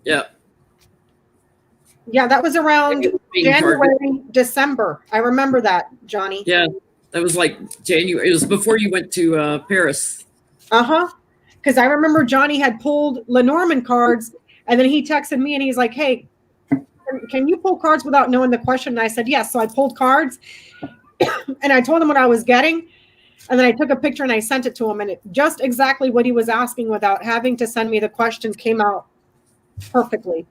Yeah. Yeah, that was around January, December. I remember that, Johnie. Yeah, that was like January. It was before you went to Paris. Because I remember Johnie had pulled Lenormand cards, and then he texted me and he's like, "Hey, can you pull cards without knowing the question?" And I said, "Yes." So I pulled cards, and I told him what I was getting, and then I took a picture and I sent it to him, and it just exactly what he was asking without having to send me the questions came out perfectly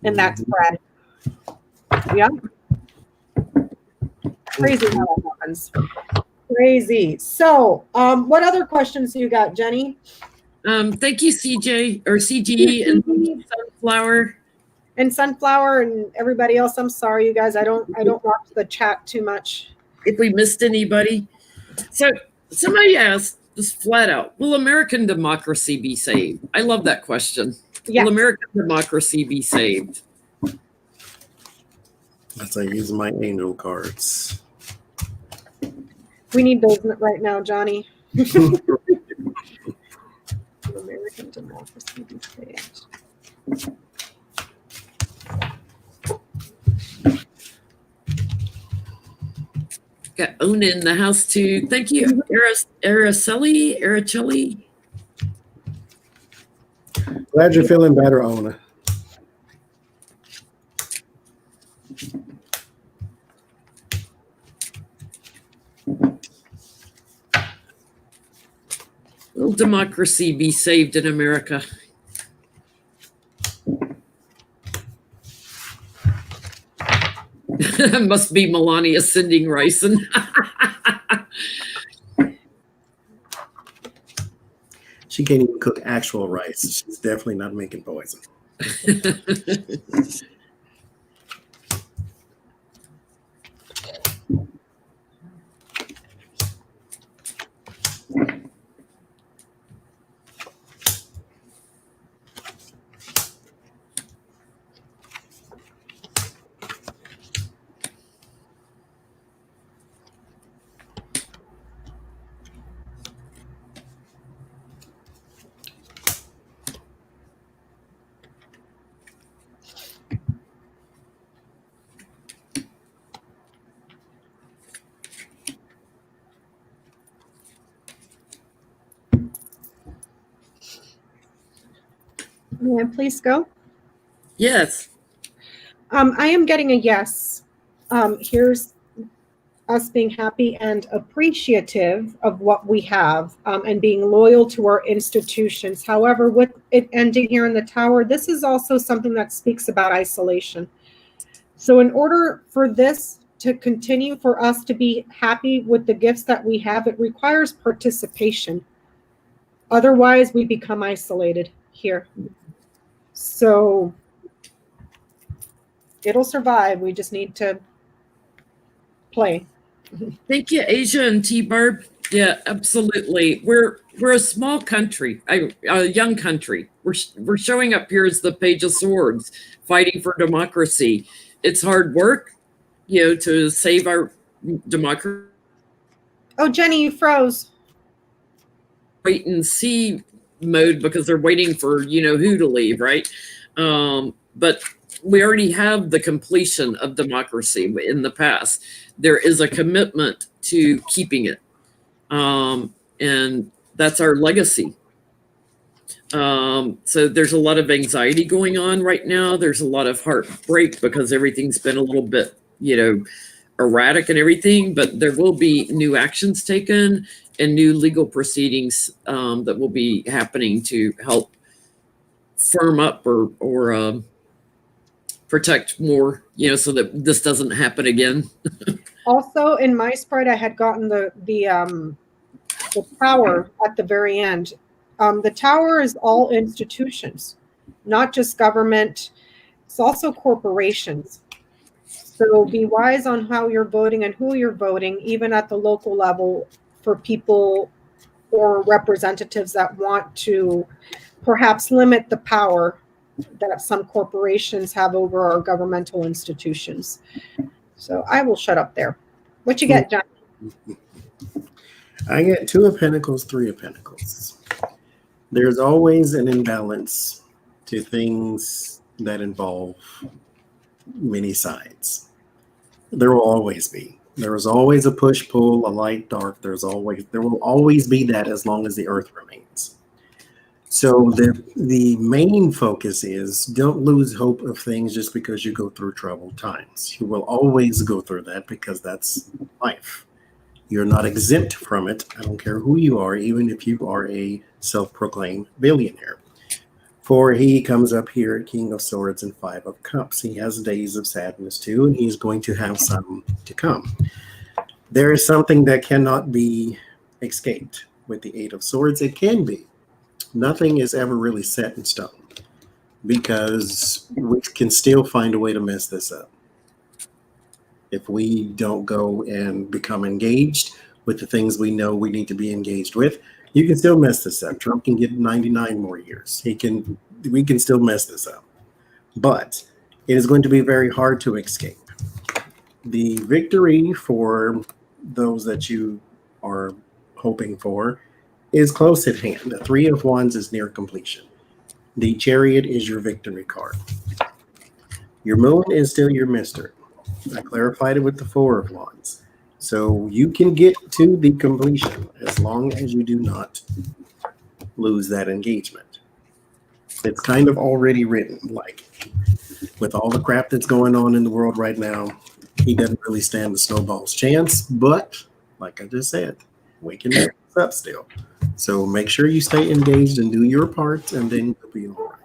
in that spread. Yeah. Crazy how that happens. Crazy. So, what other questions do you got, Jenny? Thank you, CJ or CG and Sunflower. And Sunflower and everybody else. I'm sorry, you guys. I don't watch the chat too much. If we missed anybody. So somebody asked just flat out, will American democracy be saved? I love that question. Yeah. Will American democracy be saved? As I use my angel cards. We need those right now, Johnie. American democracy be saved. Got Ona in the house too. Thank you, Araceli. Glad you're feeling better, Ona. Will democracy be saved in America? Must be Melania sending rice. She can't even cook actual rice. She's definitely not making poison. May I please go? Yes. I am getting a yes. Here's us being happy and appreciative of what we have and being loyal to our institutions. However, with it ending here in the tower, this is also something that speaks about isolation. So in order for this to continue, for us to be happy with the gifts that we have, it requires participation. Otherwise, we become isolated here. So it'll survive. We just need to play. Thank you, Asia and T-Barb. Yeah, absolutely. We're a small country, a young country. We're showing up here as the Page of Swords, fighting for democracy. It's hard work, to save our democracy. Oh, Jenny, you froze. Wait and see mode because they're waiting for who to leave, right? But we already have the completion of democracy in the past. There is a commitment to keeping it, and that's our legacy. So there's a lot of anxiety going on right now. There's a lot of heartbreak because everything's been a little bit erratic and everything, but there will be new actions taken and new legal proceedings that will be happening to help firm up or protect more, so that this doesn't happen again. Also, in my spread, I had gotten the tower at the very end. The tower is all institutions, not just government. It's also corporations. So be wise on how you're voting and who you're voting, even at the local level, for people or representatives that want to perhaps limit the power that some corporations have over our governmental institutions. So I will shut up there. What you get, John? I get 2 of Pentacles, 3 of Pentacles. There's always an imbalance to things that involve many sides. There will always be. There is always a push-pull, a light, dark. There will always be that as long as the earth remains. So the main focus is don't lose hope of things just because you go through troubled times. You will always go through that because that's life. You're not exempt from it. I don't care who you are, even if you are a self-proclaimed billionaire. For he comes up here at King of Swords and 5 of Cups. He has days of sadness too, and he's going to have some to come. There is something that cannot be escaped with the 8 of Swords. It can be. Nothing is ever really set in stone because we can still find a way to mess this up. If we don't go and become engaged with the things we know we need to be engaged with, you can still mess this up. Trump can get 99 more years. We can still mess this up. But it is going to be very hard to escape. The victory for those that you are hoping for is close at hand. The 3 of Wands is near completion. The Chariot is your victory card. Your Moon is still your mystery. I clarified it with the 4 of Wands. So you can get to the completion as long as you do not lose that engagement. It's kind of already written. Like, with all the crap that's going on in the world right now, he doesn't really stand the snowball's chance. But, like I just said, we can mess this up still. So make sure you stay engaged and do your part, and then you'll be all right.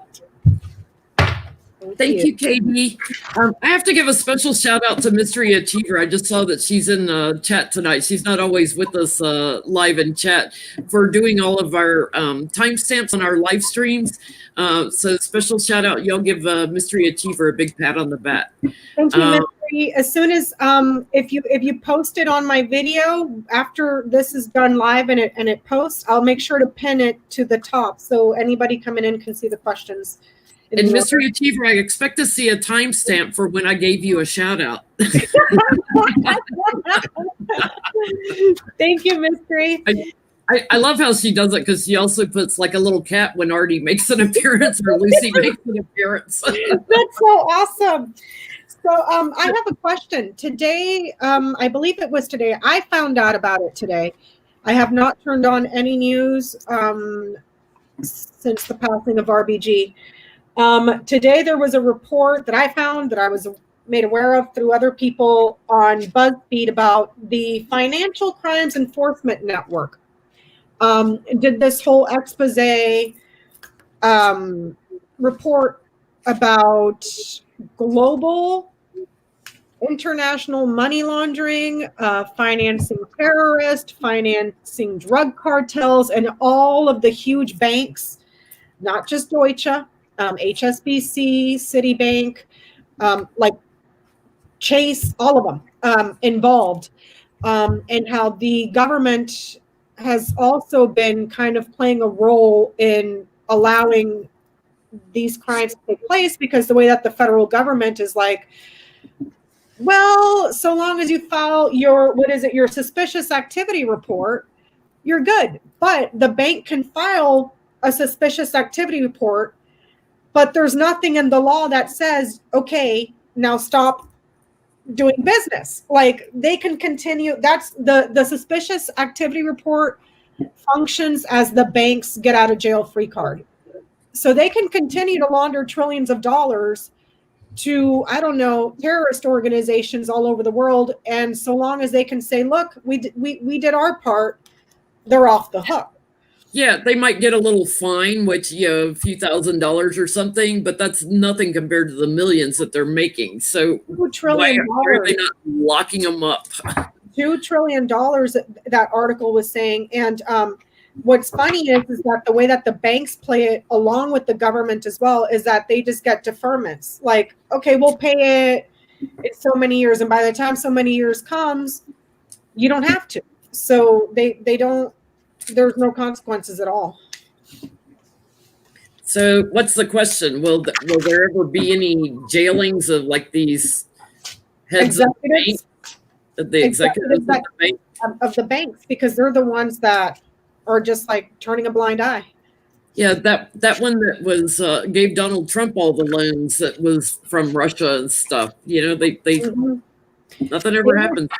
Thank you, Katie. I have to give a special shout out to Mystery Achiever. I just saw that she's in the chat tonight. She's not always with us live in chat for doing all of our timestamps on our live streams. So special shout out. Y'all give Mystery Achiever a big pat on the back. Thank you, Mystery. As soon as if you post it on my video after this is done live and it posts, I'll make sure to pin it to the top so anybody coming in can see the questions. And Mystery Achiever, I expect to see a timestamp for when I gave you a shout out. Thank you, Mystery. I love how she does it because she also puts like a little cat when Artie makes an appearance or Lucy makes an appearance. That's so awesome. So I have a question. Today, I believe it was today, I found out about it today. I have not turned on any news since the passing of RBG. Today there was a report that I found that I was made aware of through other people on BuzzFeed about the Financial Crimes Enforcement Network. Did this whole expose report about global international money laundering, financing terrorists, financing drug cartels, and all of the huge banks, not just Deutsche, HSBC, Citibank, like Chase, all of them involved, and how the government has also been kind of playing a role in allowing these crimes to take place, because the way that the federal government is like, well, so long as you file your, your suspicious activity report, you're good. But the bank can file a suspicious activity report, but there's nothing in the law that says, okay, now stop doing business. Like, they can continue. That's the suspicious activity report functions as the bank's get out of jail free card. So they can continue to launder trillions of dollars to, I don't know, terrorist organizations all over the world. And so long as they can say, look, we did our part, they're off the hook. Yeah, they might get a little fine, which, you know, a few $1,000s or something, but that's nothing compared to the millions that they're making. So $2 trillion. Why are they not locking them up? $2 trillion, that article was saying. And what's funny is that the way that the banks play it along with the government as well is that they just get deferments. Like, okay, we'll pay it in so many years. And by the time so many years comes, you don't have to. So they don't, there's no consequences at all. So what's the question? Will there ever be any jailings of like these heads of the bank, the executives of the bank? Of the banks, because they're the ones that are just like turning a blind eye. Yeah, that one that was gave Donald Trump all the loans that was from Russia and stuff. You know, they nothing ever happened.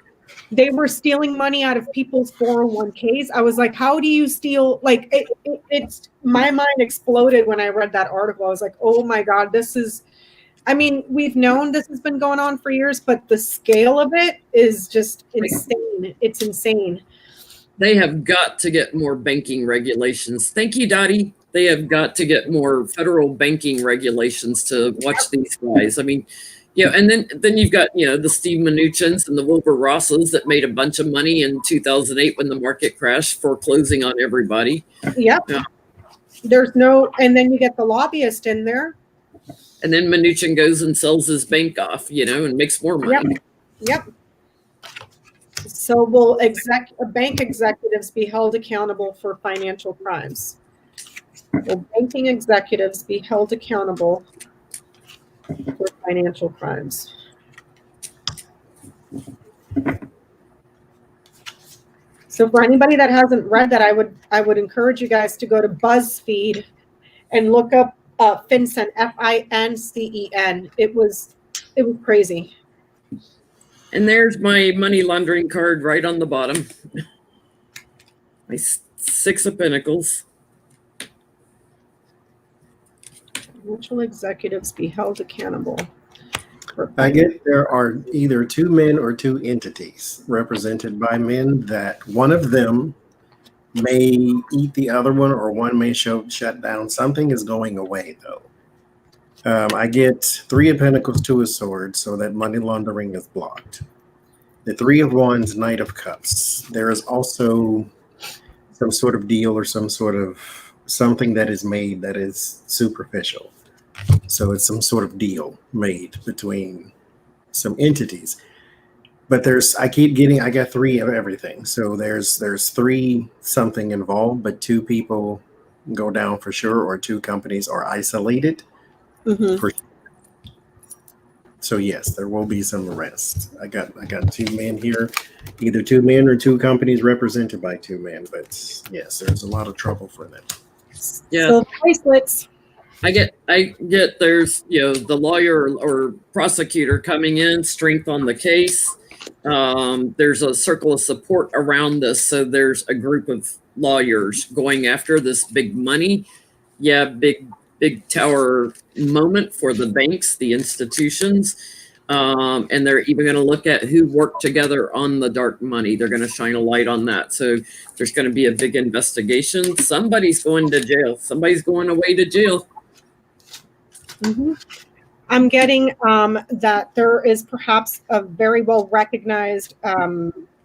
They were stealing money out of people's 401ks. I was like, how do you steal? Like, it's my mind exploded when I read that article. I was like, oh my God, this is, I mean, we've known this has been going on for years, but the scale of it is just insane. It's insane. They have got to get more banking regulations. Thank you, Dottie. They have got to get more federal banking regulations to watch these guys. I mean, yeah, and then you've got, you know, the Steve Mnuchins and the Wilbur Rosses that made a bunch of money in 2008 when the market crashed, foreclosing on everybody. Yep. Yeah. There's no, and then you get the lobbyist in there. And then Mnuchin goes and sells his bank off, you know, and makes more money. Yep. So will bank executives be held accountable for financial crimes? Will banking executives be held accountable for financial crimes? So for anybody that hasn't read that, I would encourage you guys to go to BuzzFeed and look up FinCEN, FINCEN. It was crazy. And there's my money laundering card right on the bottom. My 6 of Pentacles. Financial executives be held accountable. I get there are either 2 men or 2 entities represented by men that one of them may eat the other one or one may shut down. Something is going away though. I get 3 of Pentacles, 2 of Swords, so that money laundering is blocked. The 3 of Wands, Knight of Cups. There is also some sort of deal or some sort of something that is made that is superficial. So it's some sort of deal made between some entities. But I got 3 of everything. So there's 3 something involved, but 2 people go down for sure, or 2 companies are isolated. Mm-hmm. For so yes, there will be some arrests. I got 2 men here, either 2 men or 2 companies represented by 2 men. But yes, there's a lot of trouble for them. Yeah. So bracelets. I get there's, you know, the lawyer or prosecutor coming in, strength on the case. There's a circle of support around this. So there's a group of lawyers going after this big money. Yeah, big tower moment for the banks, the institutions. And they're even going to look at who worked together on the dark money. They're going to shine a light on that. So there's going to be a big investigation. Somebody's going to jail. Somebody's going away to jail. Mm-hmm. I'm getting that there is perhaps a very well recognized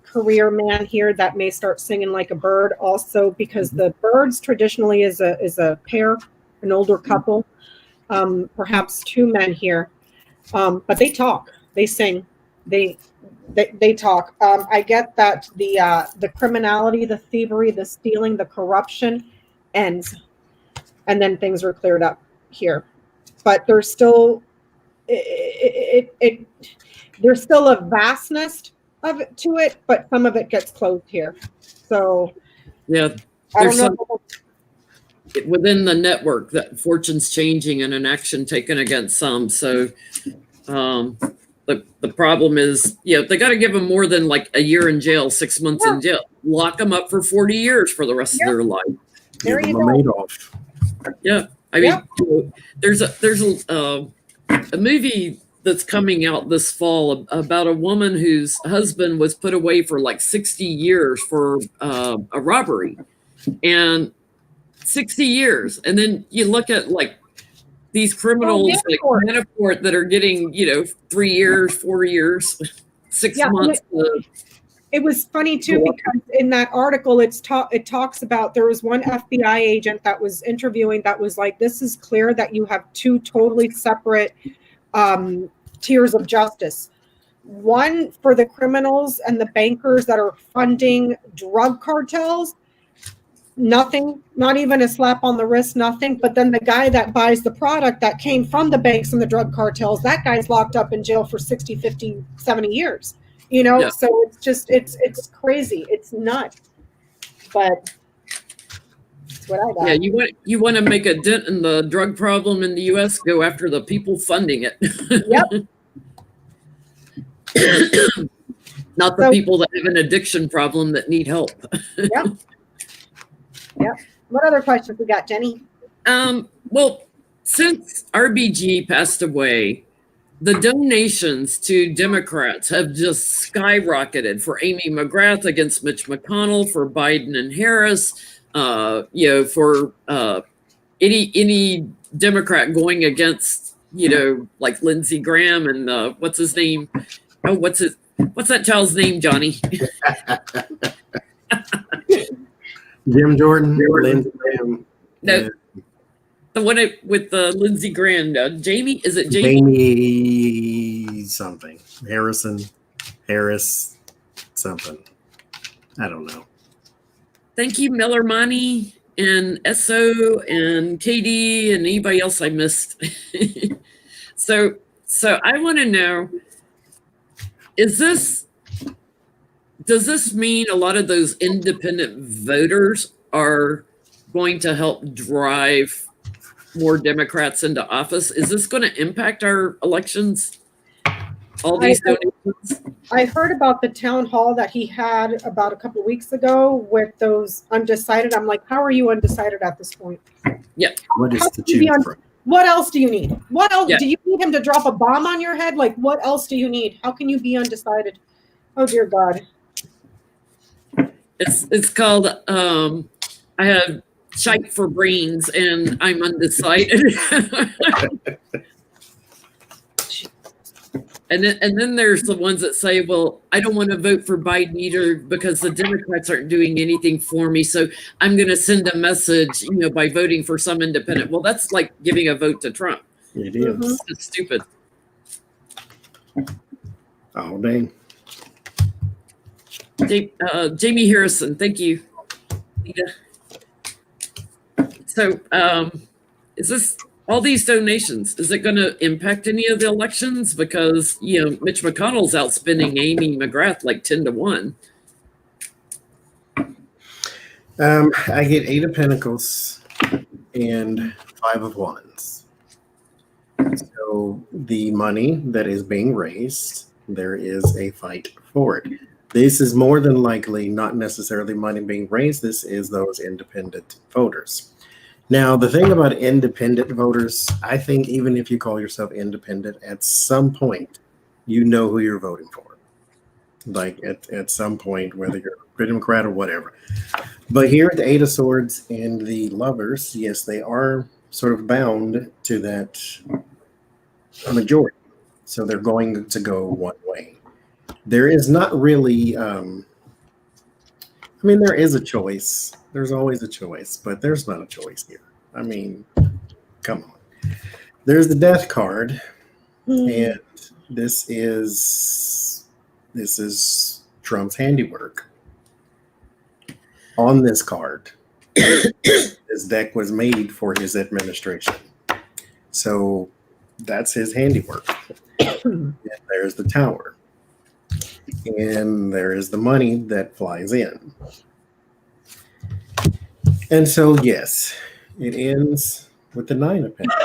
career man here that may start singing like a bird also, because the birds traditionally is a pair, an older couple, perhaps 2 men here. But they talk, they sing, they talk. I get that the criminality, the thievery, the stealing, the corruption ends, and then things are cleared up here. But there's still there's still a vastness of it to it, but some of it gets closed here. So yeah, there's some within the network that fortune's changing and an action taken against some. So the problem is, yeah, they got to give them more than like a year in jail, 6 months in jail. Lock them up for 40 years for the rest of their life. There you go. Yeah, I mean, there's a movie that's coming out this fall about a woman whose husband was put away for like 60 years for a robbery, and 60 years. And then you look at like these criminals like Manafort that are getting, 3 years, 4 years, 6 months. It was funny too, because in that article, it talks about, there was one FBI agent that was interviewing that was like, this is clear that you have 2 totally separate tiers of justice. One for the criminals and the bankers that are funding drug cartels, nothing, not even a slap on the wrist, nothing. But then the guy that buys the product that came from the banks and the drug cartels, that guy's locked up in jail for 60, 50, 70 years. You know, Yeah. so it's just, it's crazy. It's nuts. But that's what I got. Yeah, you want to make a dent in the drug problem in the U.S., go after the people funding it. Yep. Not the people that have an addiction problem that need help. Yep. Yep. What other questions we got, Jenny? Well, since RBG passed away, the donations to Democrats have just skyrocketed for Amy McGrath against Mitch McConnell, for Biden and Harris, for any Democrat going against, like Lindsey Graham and what's his name? Oh, what's that child's name, Johnny? Jim Jordan, Lindsey Graham. No, the one with Lindsey Graham. Jamie, is it Jamie? Jamie something. Harris something. I don't know. Thank you, Miller Money and SO and KD and anybody else I missed. So I want to know, does this mean a lot of those independent voters are going to help drive more Democrats into office? Is this going to impact our elections? All these donations? I heard about the town hall that he had about a couple of weeks ago with those undecided. I'm like, how are you undecided at this point? Yeah. What is the choose from? What else do you need? What else? Yeah. Do you need him to drop a bomb on your head? Like, what else do you need? How can you be undecided? Oh, dear God. It's called, I have shite for brains and I'm undecided. And then there's the ones that say, well, I don't want to vote for Biden either because the Democrats aren't doing anything for me. So I'm going to send a message, by voting for some independent. Well, that's like giving a vote to Trump. It is. It's stupid. Oh, dang. Jamie Harrison, thank you. So is this all these donations, is it going to impact any of the elections? Because, Mitch McConnell's outspending Amy McGrath like 10-1. I get 8 of Pentacles and 5 of Wands. So the money that is being raised, there is a fight for it. This is more than likely not necessarily money being raised. This is those independent voters. Now, the thing about independent voters, I think even if you call yourself independent, at some point, you know who you're voting for. Like at some point, whether you're a Democrat or whatever. But here at the 8 of Swords and the Lovers, yes, they are sort of bound to that majority. So they're going to go one way. There is not really, there is a choice. There's always a choice, but there's not a choice here. I mean, come on. There's the Death card, and this is Trump's handiwork. On this card, this deck was made for his administration. So that's his handiwork. And there's the Tower. And there is the money that flies in. And so, yes, it ends with the 9 of Pentacles.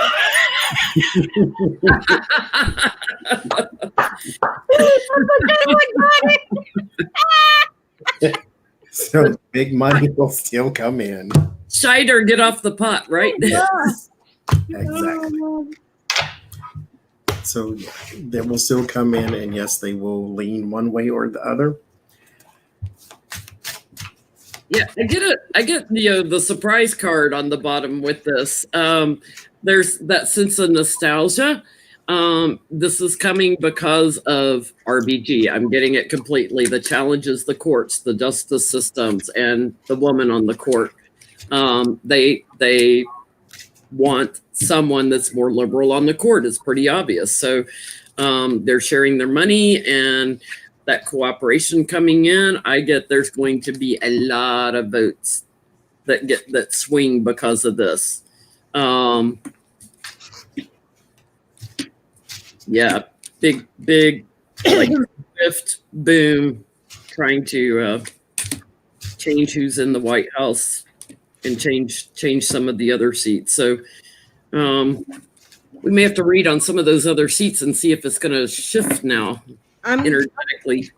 So big money will still come in. Shite or get off the pot, right? Yes, exactly. So yeah, they will still come in, and yes, they will lean one way or the other. Yeah, I get the surprise card on the bottom with this. There's that sense of nostalgia. This is coming because of RBG. I'm getting it completely. The challenges, the courts, the justice systems, and the woman on the court. They want someone that's more liberal on the court. It's pretty obvious. So they're sharing their money and that cooperation coming in. I get there's going to be a lot of votes that swing because of this. Yeah, big like rift, boom, trying to change who's in the White House and change some of the other seats. So we may have to read on some of those other seats and see if it's going to shift now energetically.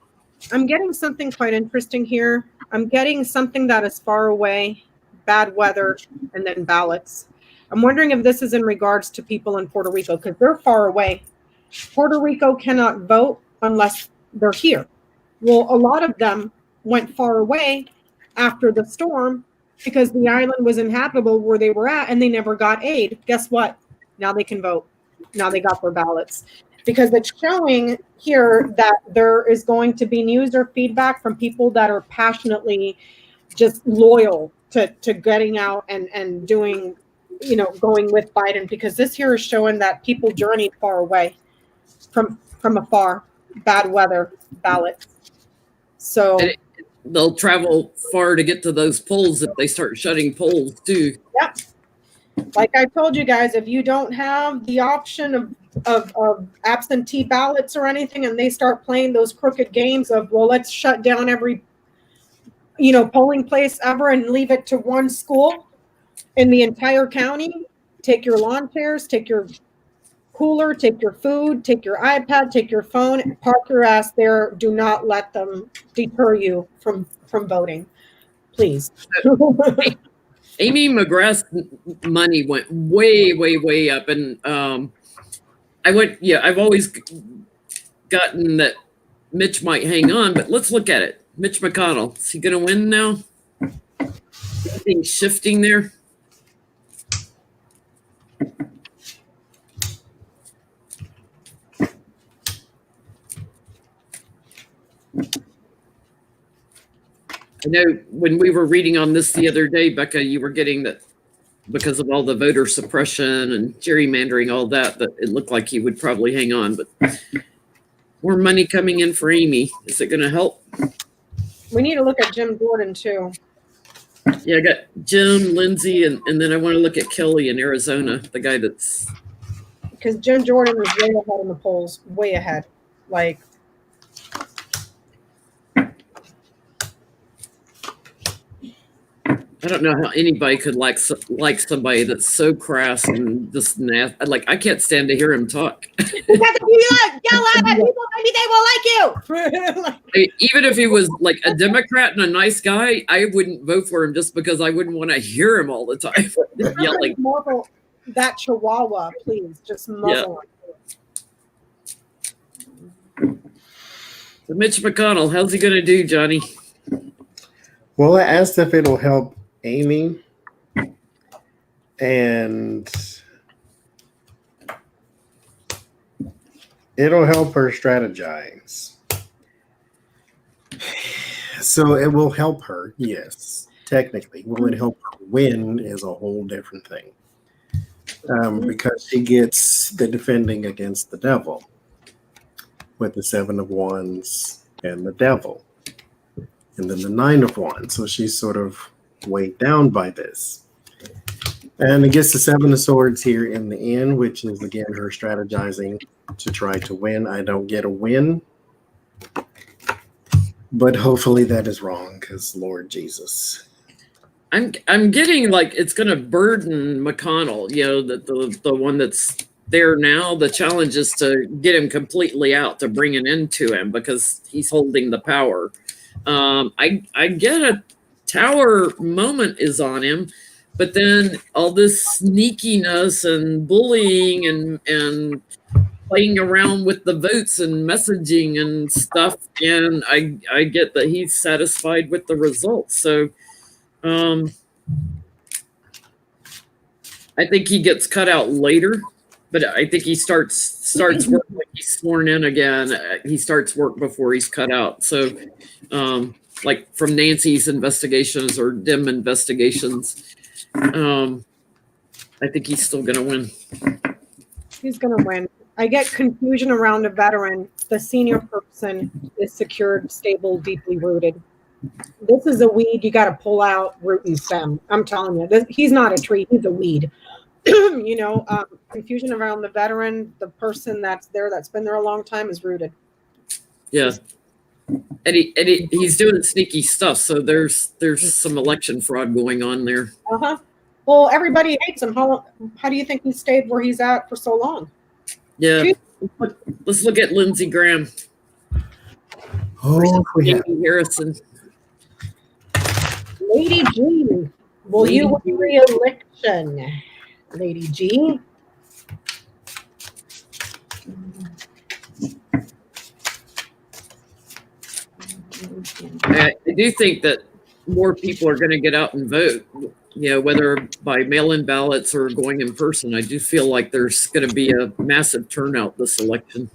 I'm getting something quite interesting here. I'm getting something that is far away, bad weather, and then ballots. I'm wondering if this is in regards to people in Puerto Rico, because they're far away. Puerto Rico cannot vote unless they're here. Well, a lot of them went far away after the storm because the island was inhabitable where they were at and they never got aid. Guess what? Now they can vote. Now they got their ballots. Because it's showing here that there is going to be news or feedback from people that are passionately just loyal to getting out and doing, going with Biden, because this here is showing that people journeyed far away from afar, bad weather, ballots. So they'll travel far to get to those polls if they start shutting polls too. Yep. Like I told you guys, if you don't have the option of absentee ballots or anything, and they start playing those crooked games of, well, let's shut down every, polling place ever and leave it to one school in the entire county, take your lawn chairs, take your cooler, take your food, take your iPad, take your phone, park your ass there. Do not let them deter you from voting, please. Amy McGrath's money went way, way, way up. And I've always gotten that Mitch might hang on, but let's look at it. Mitch McConnell, is he going to win now? Anything shifting there? I know when we were reading on this the other day, Becca, you were getting that because of all the voter suppression and gerrymandering, all that it looked like he would probably hang on. But more money coming in for Amy. Is it going to help? We need to look at Jim Jordan, too. Yeah, I got Jim, Lindsey, and then I want to look at Kelly in Arizona, the guy that's... Because Jim Jordan is way ahead in the polls, way ahead. Like... I don't know how anybody could like somebody that's so crass and just nasty. Like, I can't stand to hear him talk. Because if you yell at people, maybe they will like you. Even if he was like a Democrat and a nice guy, I wouldn't vote for him just because I wouldn't want to hear him all the time yelling. Muzzle that chihuahua, please. Just muzzle it. So Mitch McConnell, how's he going to do, Johnny? Well, I asked if it'll help Amy, and it'll help her strategize. So it will help her, yes, technically. Will it help her win is a whole different thing. Because she gets the defending against the devil with the 7 of Wands and the devil. And then the 9 of Wands. So she's sort of weighed down by this. And it gets the 7 of Swords here in the end, which is, again, her strategizing to try to win. I don't get a win. But hopefully that is wrong, because Lord Jesus. I'm getting like it's going to burden McConnell, the one that's there now. The challenge is to get him completely out, to bring an end to him, because he's holding the power. I get a tower moment is on him, but then all this sneakiness and bullying and playing around with the votes and messaging and stuff, and I get that he's satisfied with the results. So I think he gets cut out later, but I think he starts work like he's sworn in again. He starts work before he's cut out. So like from Nancy's investigations or Dem investigations, I think he's still going to win. He's going to win. I get confusion around a veteran. The senior person is secured, stable, deeply rooted. This is a weed you got to pull out root and stem. I'm telling you, he's not a tree. He's a weed. Confusion around the veteran, the person that's been there a long time, is rooted. Yeah. And he's doing sneaky stuff. So there's some election fraud going on there. Uh-huh. Well, everybody hates him. How do you think he stayed where he's at for so long? Yeah. Let's look at Lindsey Graham. Oh, yeah. Harrison. Lady G, will you win re-election? Lady G. I do think that more people are going to get out and vote, whether by mail-in ballots or going in person. I do feel like there's going to be a massive turnout this election.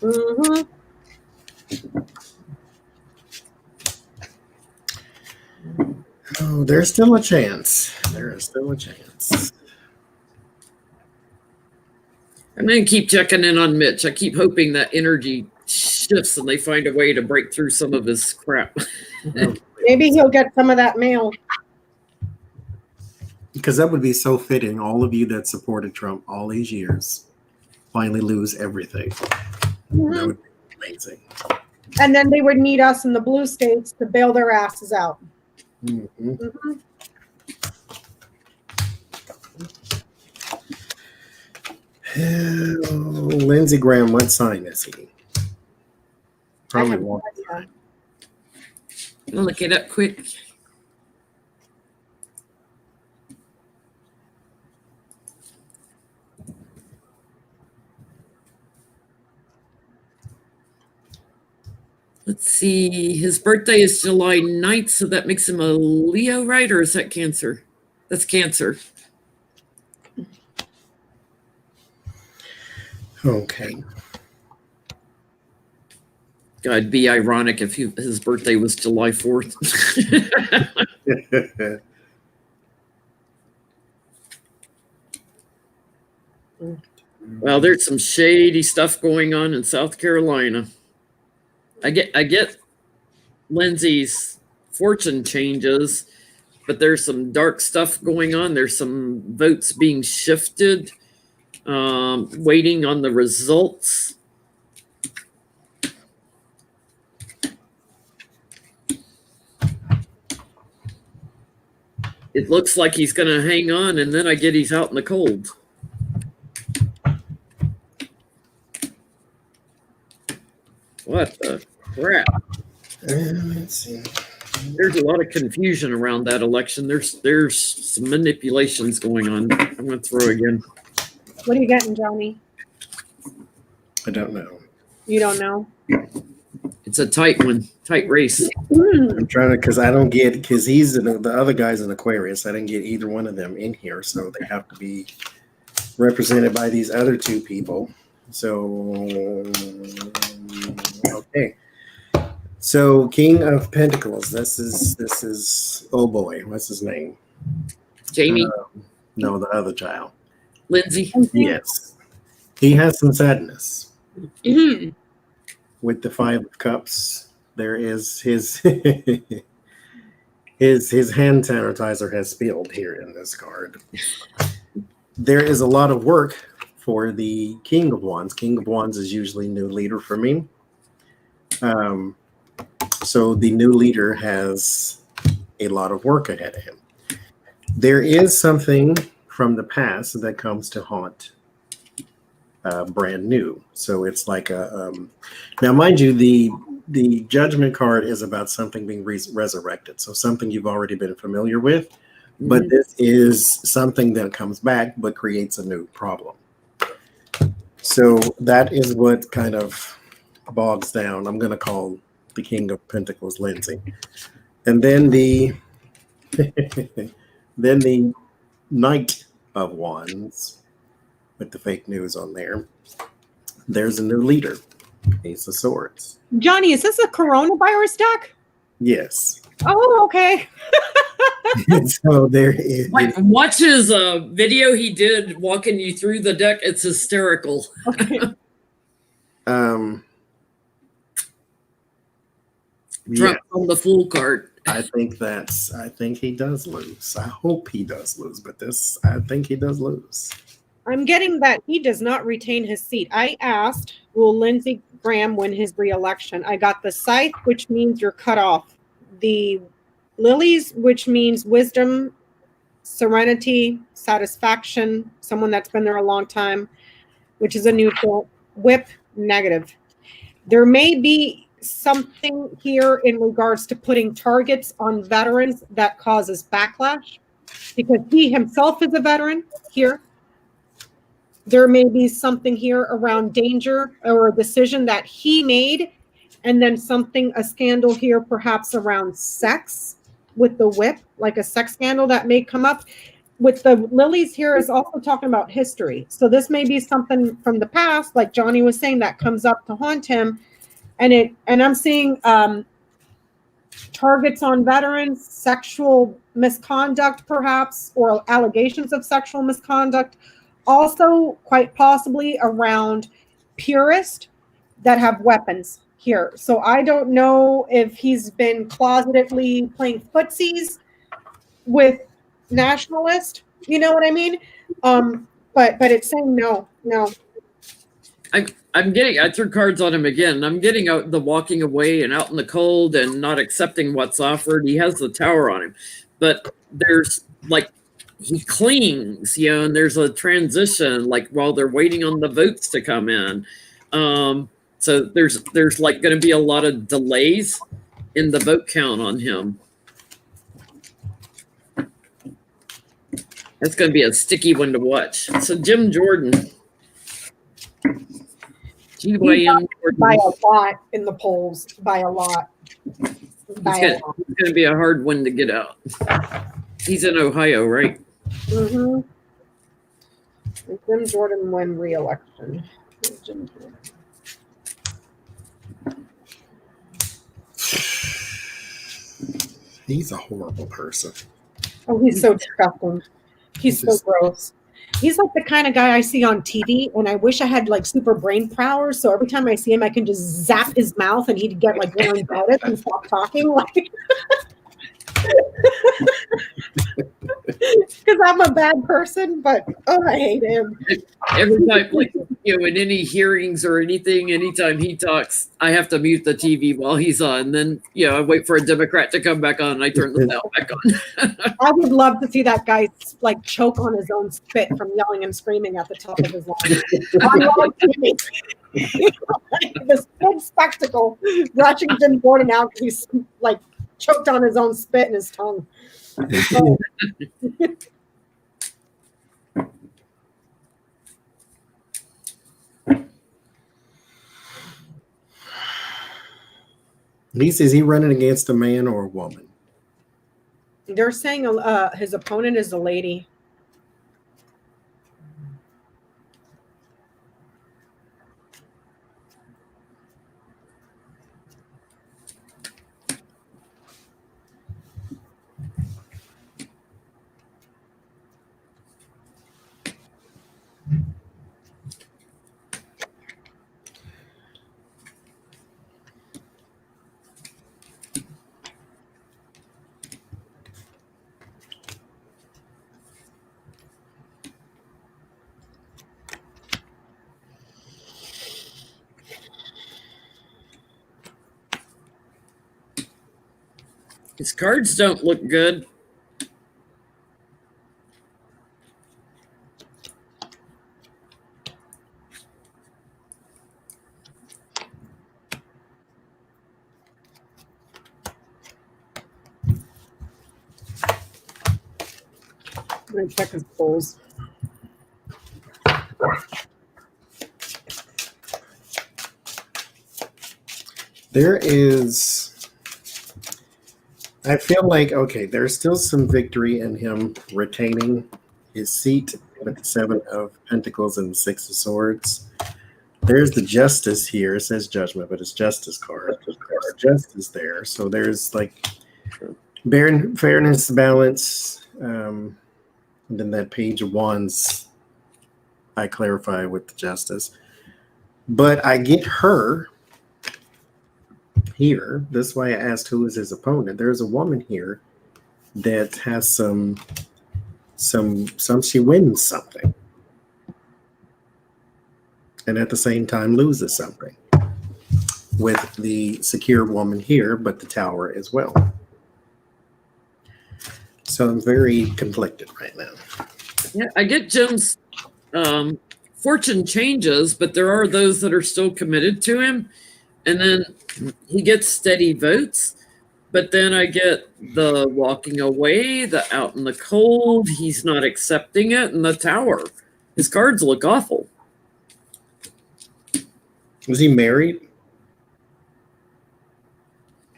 Mm-hmm. Oh, there's still a chance. There is still a chance. I'm going to keep checking in on Mitch. I keep hoping that energy shifts and they find a way to break through some of his crap. Maybe he'll get some of that mail. Because that would be so fitting. All of you that supported Trump all these years finally lose everything. Mm-hmm. That would be amazing. And then they would need us in the blue states to bail their asses out. Mm-hmm. Mm-hmm. Lindsey Graham, what sign is he? Probably one. I'll look it up quick. Let's see. His birthday is July 9th, so that makes him a Leo, right? Or is that Cancer? That's Cancer. Okay. God, it'd be ironic if his birthday was July 4th. Well, there's some shady stuff going on in South Carolina. I get Lindsey's fortune changes, but there's some dark stuff going on. There's some votes being shifted, waiting on the results. It looks like he's going to hang on, and then I get he's out in the cold. What the crap? Let's see. There's a lot of confusion around that election. There's some manipulations going on. I'm going to throw again. What are you getting, Johnie? I don't know. You don't know? It's a tight race. I'm trying to, because I don't get, because the other guy's an Aquarius. I didn't get either one of them in here, so they have to be represented by these other two people. So, okay. So, King of Pentacles. This is oh boy, what's his name? Jamie? No, the other child. Lindsey? Yes. He has some sadness. Mm-hmm. With the 5 of Cups, there is his his hand sanitizer has spilled here in this card. There is a lot of work for the King of Wands. King of Wands is usually new leader for me. So the new leader has a lot of work ahead of him. There is something from the past that comes to haunt brand new. So it's like now mind you, the judgment card is about something being resurrected. So something you've already been familiar with, but this is something that comes back but creates a new problem. So that is what kind of bogs down. I'm going to call the King of Pentacles Lindsey. And then the Knight of Wands with the fake news on there. There's a new leader, Ace of Swords. Johnie, is this a coronavirus deck? Yes. Oh, okay. So there is. Watch his video he did walking you through the deck. It's hysterical. Okay. Trump on the fool cart. I think he does lose. I hope he does lose, but I think he does lose. I'm getting that he does not retain his seat. I asked, will Lindsey Graham win his re-election? I got the scythe, which means you're cut off. The lilies, which means wisdom, serenity, satisfaction, someone that's been there a long time, which is a neutral. Whip, negative. There may be something here in regards to putting targets on veterans that causes backlash, because he himself is a veteran here. There may be something here around danger or a decision that he made, and then a scandal here perhaps around sex with the whip, like a sex scandal that may come up. With the lilies here is also talking about history. So this may be something from the past, like Johnie was saying, that comes up to haunt him. And I'm seeing targets on veterans, sexual misconduct perhaps, or allegations of sexual misconduct. Also, quite possibly around purists that have weapons here. So I don't know if he's been closetedly playing footsies with nationalist, you know what I mean? But it's saying no. I threw cards on him again. I'm getting out the walking away and out in the cold and not accepting what's offered. He has the tower on him, but there's like, he clings, and there's a transition, like while they're waiting on the votes to come in. So there's like going to be a lot of delays in the vote count on him. That's going to be a sticky one to watch. So Jim Jordan. By a lot in the polls, by a lot. It's going to be a hard one to get out. He's in Ohio, right? Mm-hmm. Jim Jordan won re-election. Jim Jordan. He's a horrible person. Oh, he's so disgusting. He's so gross. He's like the kind of guy I see on TV, and I wish I had like super brain powers. So every time I see him, I can just zap his mouth, and he'd get like really bad and stop talking. Like, because I'm a bad person, but I hate him. Every time, like, in any hearings or anything, anytime he talks, I have to mute the TV while he's on. Then, I wait for a Democrat to come back on, and I turn the sound back on. I would love to see that guy like choke on his own spit from yelling and screaming at the top of his lungs. This big spectacle, watching Jim Jordan out because he's like choked on his own spit in his tongue. Oh. Is he running against a man or a woman? They're saying his opponent is a lady. His cards don't look good. I'm going to check his polls. There is... I feel like, okay, there's still some victory in him retaining his seat with the 7 of Pentacles and the 6 of Swords. There's the Justice here. It says Judgment, but it's Justice card. There's Justice there. So there's like fairness, balance, and then that Page of Wands I clarify with the Justice. But I get her here. That's why I asked who is his opponent. There's a woman here that has some she wins something, and at the same time loses something with the secure woman here, but the tower as well. So I'm very conflicted right now. Yeah, I get Jim's fortune changes, but there are those that are still committed to him. And then he gets steady votes. But then I get the walking away, the out in the cold. He's not accepting it. And the tower. His cards look awful. Was he married?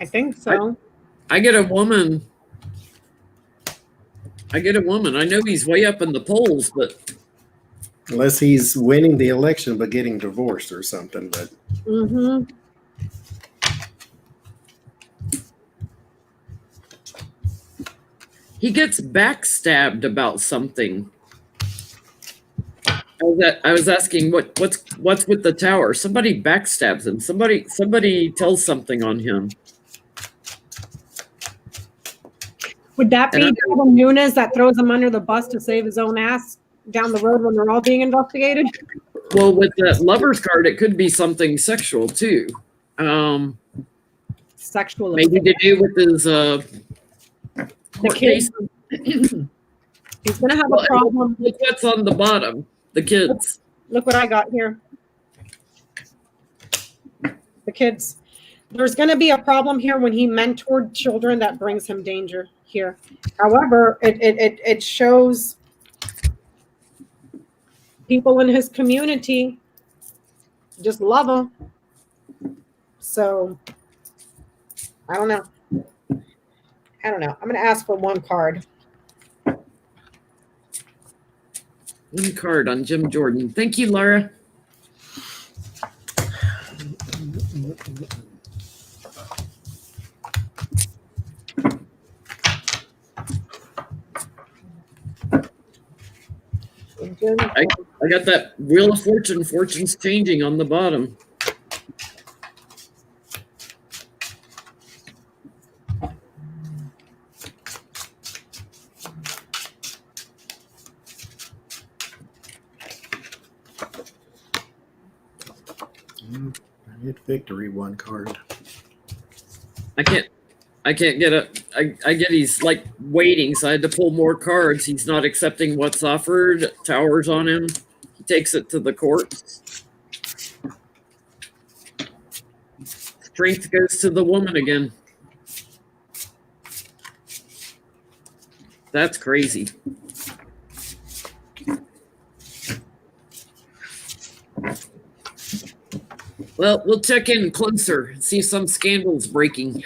I think so. I get a woman. I know he's way up in the polls, but Unless he's winning the election but getting divorced or something. But he gets backstabbed about something. I was asking what's with the tower. Somebody backstabs him. Somebody tells something on him. Would that be Devin Nunes that throws him under the bus to save his own ass down the road when they're all being investigated? Well, with that lover's card, it could be something sexual too. Sexual. Maybe to do with his the kids. He's gonna have a problem. Look what's on the bottom. The kids. Look what I got here. The kids. There's going to be a problem here when he mentored children that brings him danger here. However, it shows people in his community just love him. So I don't know. I'm going to ask for one card. One card on Jim Jordan. Thank you, Laura. I got that Wheel of Fortune. Fortune's changing on the bottom. I get victory one card. I can't get it. I get he's like waiting, so I had to pull more cards. He's not accepting what's offered. Towers on him. He takes it to the courts. Strength goes to the woman again. That's crazy. Well, we'll check in closer and see if some scandal's breaking.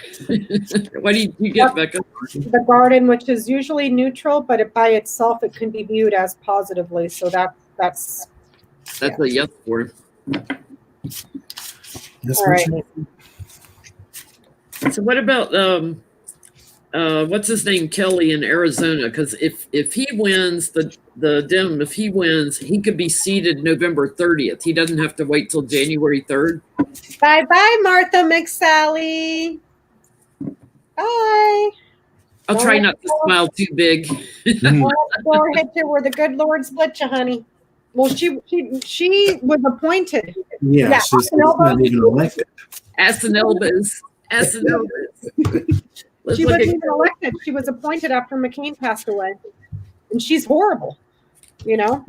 What do you get, Becca? The garden, which is usually neutral, but by itself it can be viewed as positively. So that's a yes for him. Yes, all right. So what about what's his name, Kelly in Arizona? Because if he wins the Dem, if he wins, he could be seated November 30th. He doesn't have to wait till January 3rd. Bye, Martha McSally. Bye. I'll try not to smile too big. Or hit you where the good Lord split you, honey. Well, she was appointed. Yeah, she's not even elected. Ass and elbows. Ass and elbows. She wasn't even elected. She was appointed after McCain passed away. And she's horrible, you know?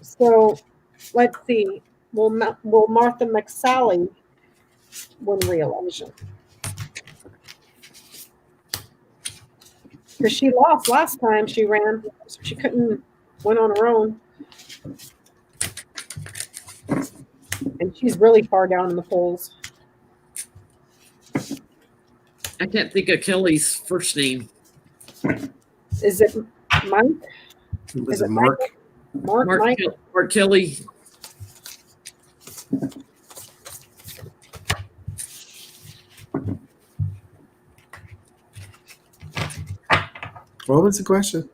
So let's see. Will Martha McSally win re-election? Because she lost last time she ran. So she couldn't win on her own. And she's really far down in the polls. I can't think of Kelly's first name. Is it Mike? Is it Mark? Mark Kelly. What was the question?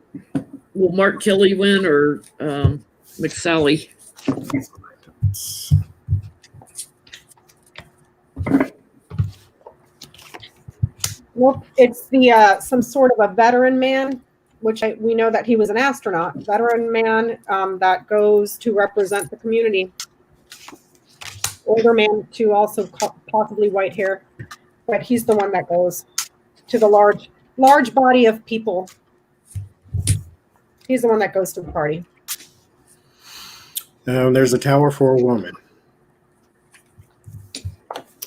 Will Mark Kelly win or McSally? Nope, it's the some sort of a veteran man, which we know that he was an astronaut. Veteran man that goes to represent the community. Older man too, also possibly white hair, but he's the one that goes to the large body of people. He's the one that goes to the party. There's a tower for a woman.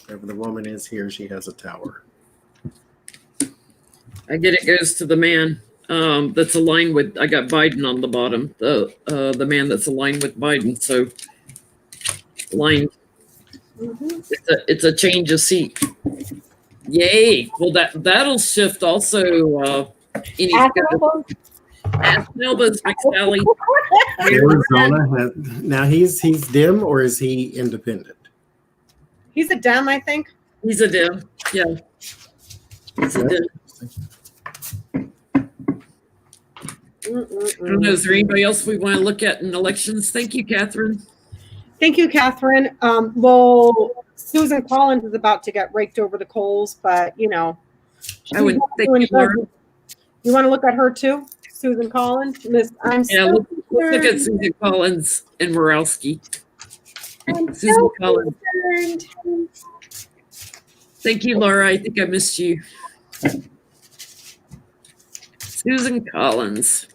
Wherever the woman is here, she has a tower. I get it goes to the man that's aligned with. I got Biden on the bottom. The man that's aligned with Biden. So aligned. Mm-hmm. It's a change of seat. Yay! Well, that'll shift also. Elbows, McSally. Arizona now he's dim or is he independent? He's a Dem, I think. He's a Dem. Yeah. He's a Dem. I don't know. Is there anybody else we want to look at in elections? Thank you, Catherine. Thank you, Catherine. Well, Susan Collins is about to get raked over the coals, but I would think you want to look at her too, Susan Collins. Let's look at Susan Collins and Morowski. Susan Collins. Thank you, Laura. I think I missed you. Susan Collins.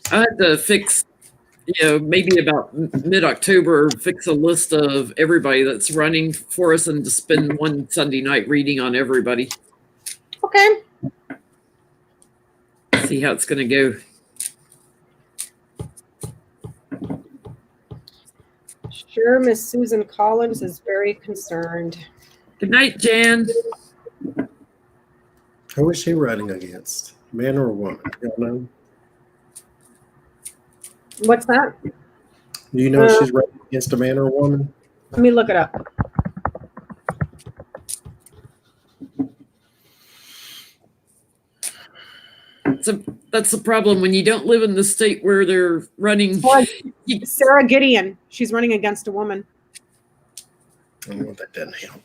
I had to fix, maybe about mid-October, fix a list of everybody that's running for us and to spend one Sunday night reading on everybody. Okay. See how it's going to go. Sure, Miss Susan Collins is very concerned. Good night, Jan. Who is she running against? Man or a woman? You don't know? What's that? Do you know if she's running against a man or a woman? Let me look it up. So that's the problem when you don't live in the state where they're running. Sarah Gideon. She's running against a woman. Oh, that doesn't help.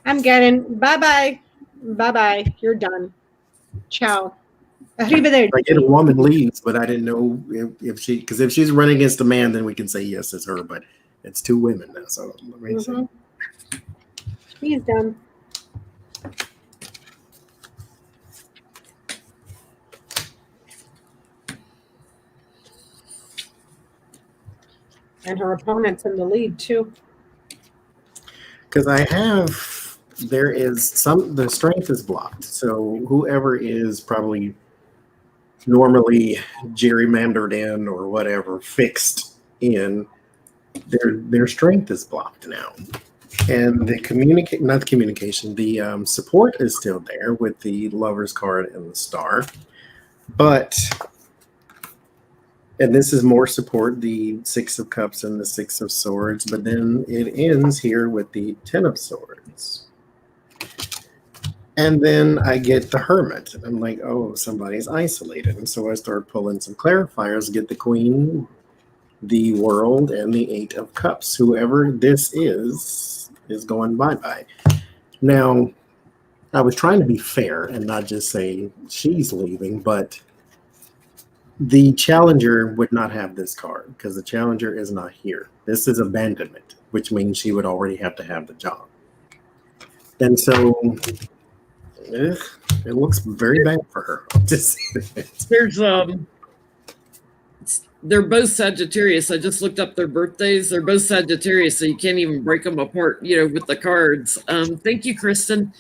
I'm getting bye. You're done. Ciao. I get a woman leaves, but I didn't know if she's running against a man, then we can say yes, it's her. But it's two women now, so let me see. He's done. And her opponent's in the lead too. Because the strength is blocked. So whoever is probably normally gerrymandered in or whatever, fixed in, their strength is blocked now. And the support is still there with the Lover's card and the star. And this is more support, the Six of Cups and the Six of Swords, but then it ends here with the Ten of Swords. And then I get the Hermit. I'm like, oh, somebody's isolated. And so I start pulling some clarifiers, get the Queen, the World, and the Eight of Cups. Whoever this is going bye-bye. Now, I was trying to be fair and not just say she's leaving, but the Challenger would not have this card because the Challenger is not here. This is abandonment, which means she would already have to have the job. And so it looks very bad for her. They're both Sagittarius. I just looked up their birthdays. They're both Sagittarius, so you can't even break them apart, with the cards. Thank you, Kristen.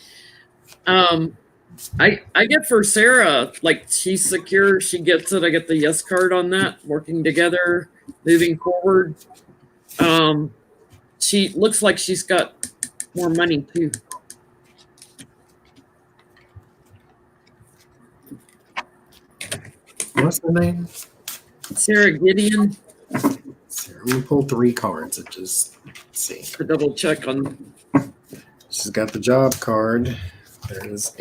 I get for Sarah, like she's secure, she gets it. I get the yes card on that. Working together, moving forward. She looks like she's got more money too. What's the name? Sarah Gideon. Sarah, I'm gonna pull 3 cards and just see. to double check on. She's got the job card. There's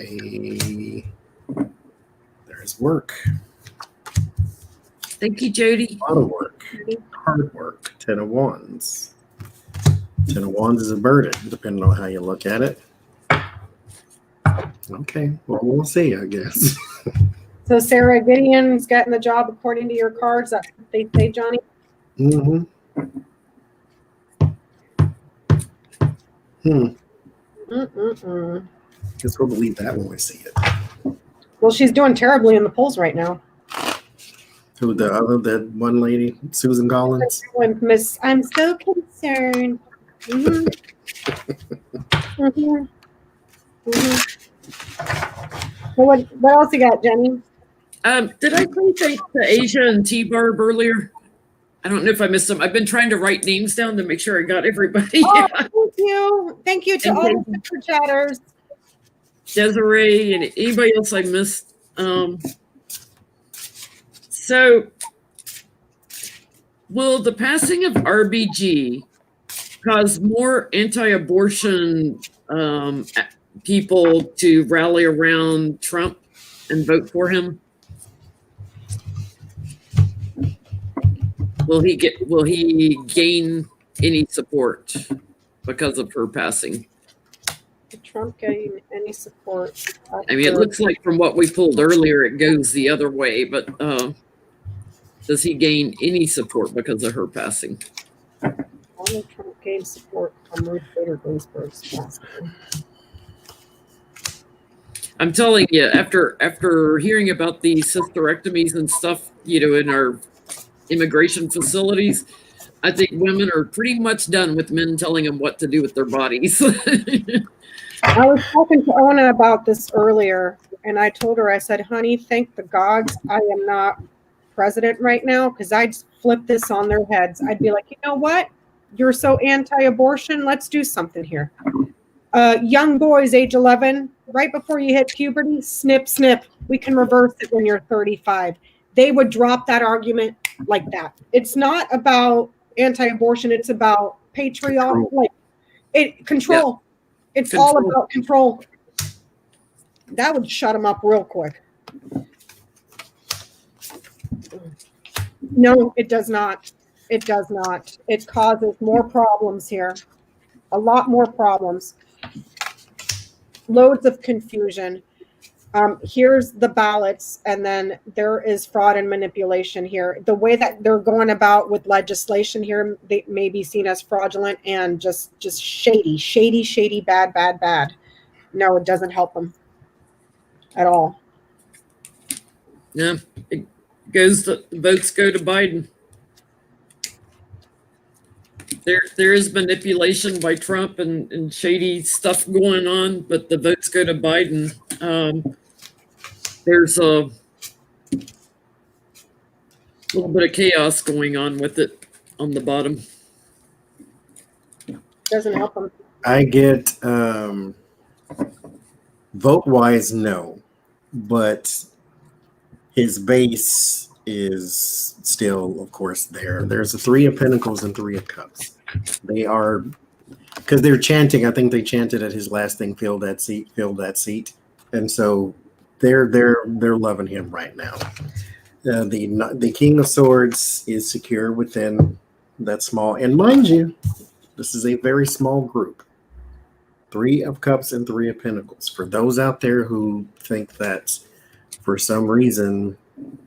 work. Thank you, Jody. A lot of work. Hard work. 10 of Wands. 10 of Wands is a burden, depending on how you look at it. Okay, well, we'll see, I guess. So Sarah Gideon's getting the job according to your cards. That's what they say, Johnny? Mm-hmm. Guess we'll believe that when we see it. Well, she's doing terribly in the polls right now. Who that one lady, Susan Collins? Miss, I'm so concerned. Mm-hmm. Mm-hmm. Mm-hmm. So what else you got, Jenny? Did I say thanks to Asia and T-Barb earlier? I don't know if I missed them. I've been trying to write names down to make sure I got everybody. Oh, thank you. Thank you to all the super chatters. Desiree and anybody else I missed. So will the passing of RBG cause more anti-abortion people to rally around Trump and vote for him? Will he gain any support because of her passing? Did Trump gain any support? I mean, it looks like from what we pulled earlier, it goes the other way, but does he gain any support because of her passing? Only Trump gained support from Ruth Bader Ginsburg's passing. I'm telling you, after hearing about the hysterectomies and stuff, in our immigration facilities, I think women are pretty much done with men telling them what to do with their bodies. I was talking to Ona about this earlier, and I told her, I said, honey, thank the gods I am not president right now, because I'd flip this on their heads. I'd be like, you know what? You're so anti-abortion. Let's do something here. Young boys, age 11, right before you hit puberty, snip, snip. We can reverse it when you're 35. They would drop that argument like that. It's not about anti-abortion. It's about patriotic, control. Yeah. It's all about control. That would shut them up real quick. No, it does not. It does not. It causes more problems here. A lot more problems. Loads of confusion. Here's the ballots, and then there is fraud and manipulation here. The way that they're going about with legislation here, they may be seen as fraudulent and just shady, bad. No, it doesn't help them at all. Yeah, the votes go to Biden. There is manipulation by Trump and shady stuff going on, but the votes go to Biden. There's a little bit of chaos going on with it on the bottom. Doesn't help them. I get vote-wise, no, but his base is still, of course, there. There's a 3 of Pentacles and 3 of Cups. They are, because they're chanting. I think they chanted at his last thing, "Fill that seat, fill that seat," and so they're loving him right now. The King of Swords is secure within that small, and mind you, this is a very small group. 3 of Cups and 3 of Pentacles. For those out there who think that for some reason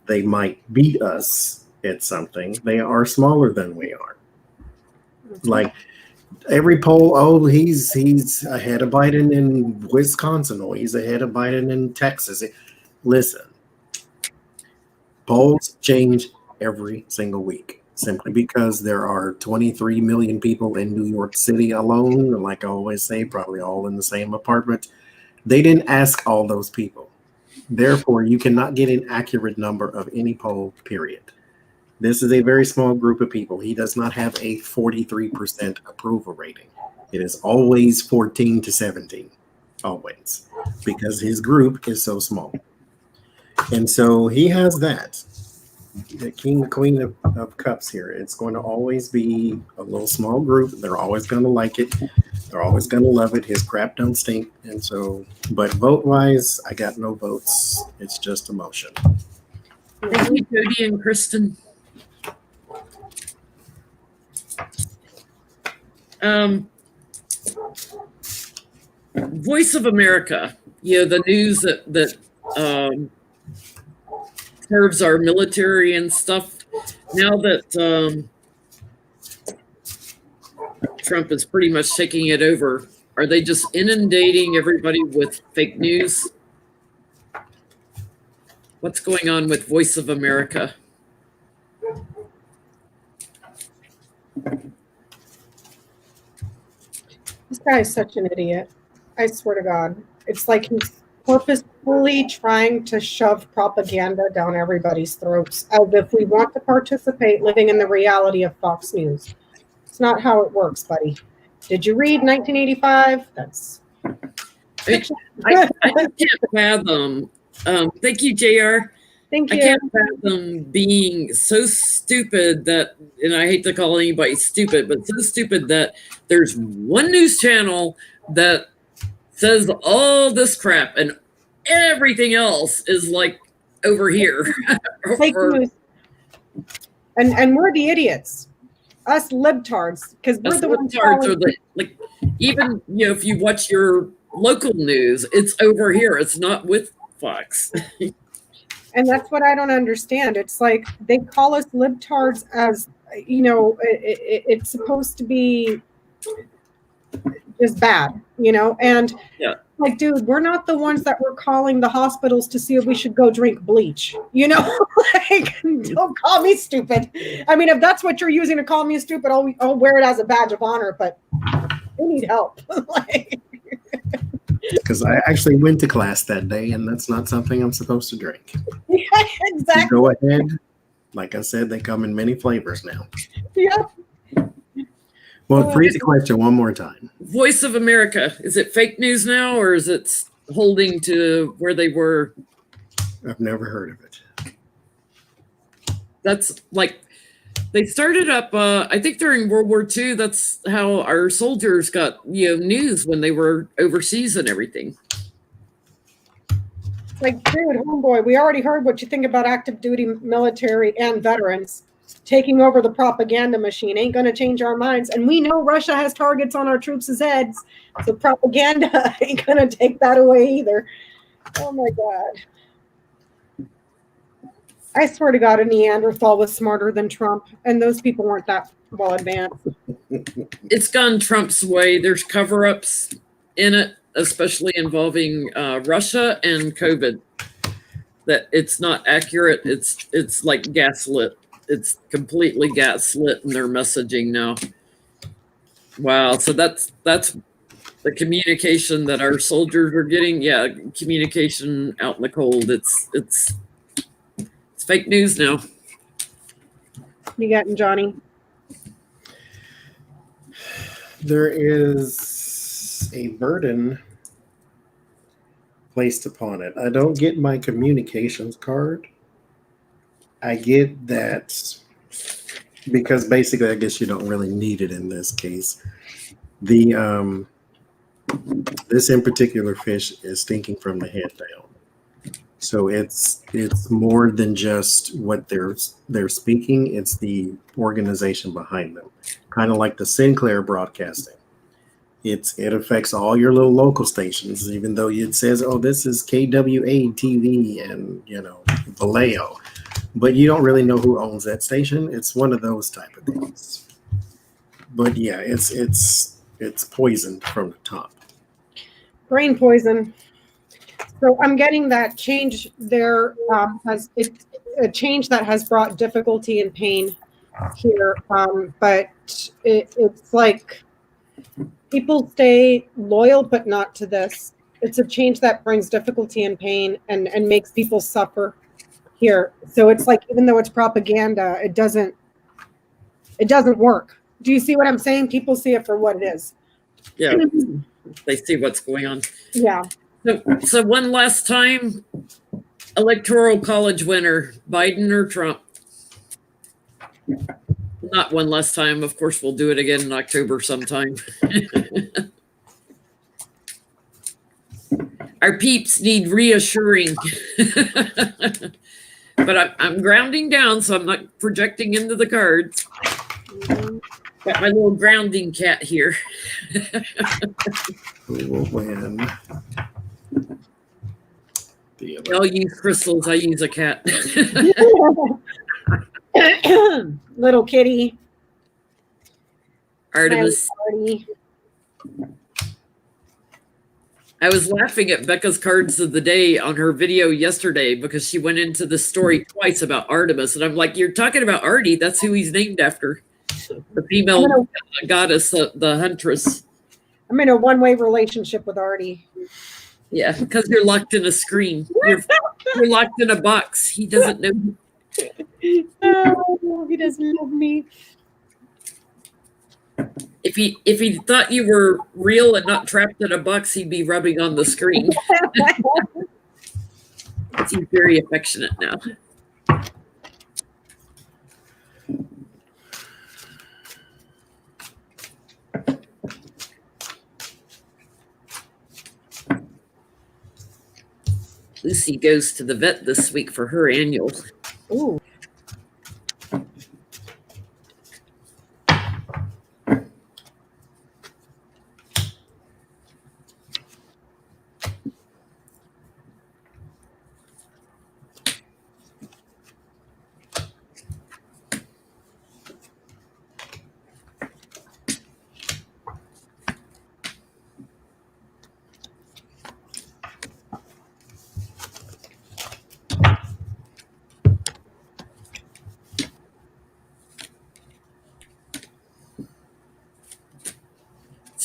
they might beat us at something, they are smaller than we are. Like every poll, he's ahead of Biden in Wisconsin, or he's ahead of Biden in Texas. Listen, polls change every single week simply because there are 23 million people in New York City alone. And like I always say, probably all in the same apartment. They didn't ask all those people. Therefore, you cannot get an accurate number of any poll, period. This is a very small group of people. He does not have a 43% approval rating. It is always 14 to 17, always, because his group is so small. And so he has that. the king, the queen of cups here. It's going to always be a little small group. They're always going to like it. They're always going to love it. His crap don't stink. And so, but vote wise, I got no votes. It's just emotion. Thank you, Jody and Kristen. Voice of America, the news that serves our military and stuff. Now that Trump is pretty much taking it over, are they just inundating everybody with fake news? What's going on with Voice of America? This guy is such an idiot. I swear to God. It's like he's purposefully trying to shove propaganda down everybody's throats as if we want to participate living in the reality of Fox News. It's not how it works, buddy. Did you read 1985? That's fiction. I can't fathom. Thank you, JR. Thank you. I can't fathom being so stupid that, and I hate to call anybody stupid, but so stupid that there's one news channel that says all this crap and everything else is like over here. Fake news. And we're the idiots. Us libtards, because we're the ones like, even if you watch your local news, it's over here. It's not with Fox. And that's what I don't understand. It's like they call us libtards as, it's supposed to be just bad, and yeah. Like, dude, we're not the ones that were calling the hospitals to see if we should go drink bleach, like, don't call me stupid. I mean, if that's what you're using to call me stupid, I'll wear it as a badge of honor, but we need help. Because I actually went to class that day, and that's not something I'm supposed to drink. Yeah, exactly. Go ahead. Like I said, they come in many flavors now. Yep. Well, read the question one more time. Voice of America, is it fake news now, or is it holding to where they were? I've never heard of it. That's like, they started up, I think during World War II, that's how our soldiers got, news when they were overseas and everything. Like, dude, homeboy, we already heard what you think about active duty military and veterans. Taking over the propaganda machine ain't going to change our minds. And we know Russia has targets on our troops' heads. So propaganda ain't going to take that away either. Oh, my God. I swear to God, a Neanderthal was smarter than Trump. And those people weren't that well advanced. It's gone Trump's way. There's cover-ups in it, especially involving Russia and COVID. That it's not accurate. It's like gaslit. It's completely gaslit in their messaging now. Wow. So that's the communication that our soldiers are getting. Yeah, communication out in the cold. It's fake news now. You got Johnie? There is a burden placed upon it. I don't get my communications card. I get that because basically, I guess you don't really need it in this case. The this in particular fish is stinking from the head down. So it's more than just what they're speaking. It's the organization behind them, kind of like the Sinclair broadcasting. It affects all your little local stations, even though it says, "Oh, this is KWA TV," and Vallejo. But you don't really know who owns that station. It's one of those type of things. But yeah, it's poisoned from the top. Brain poison. So I'm getting that change there a change that has brought difficulty and pain here. But it's like people stay loyal, but not to this. It's a change that brings difficulty and pain and makes people suffer here. So it's like, even though it's propaganda, it doesn't work. Do you see what I'm saying? People see it for what it is. Yeah, they see what's going on. Yeah. So one last time, electoral college winner, Biden or Trump? Not one last time. Of course, we'll do it again in October sometime. Our peeps need reassuring. But I'm grounding down, so I'm not projecting into the cards. Got my little grounding cat here. Who will win? I'll use crystals. I use a cat. Little kitty. Artemis. I was laughing at Becca's cards of the day on her video yesterday because she went into the story twice about Artemis. And I'm like, you're talking about Artie. That's who he's named after. The female goddess, the huntress. I'm in a one-way relationship with Artie. Yeah, because you're locked in a screen. You're locked in a box. He doesn't know. No, he doesn't love me. If he thought you were real and not trapped in a box, he'd be rubbing on the screen. He's very affectionate now. Lucy goes to the vet this week for her annual. Ooh.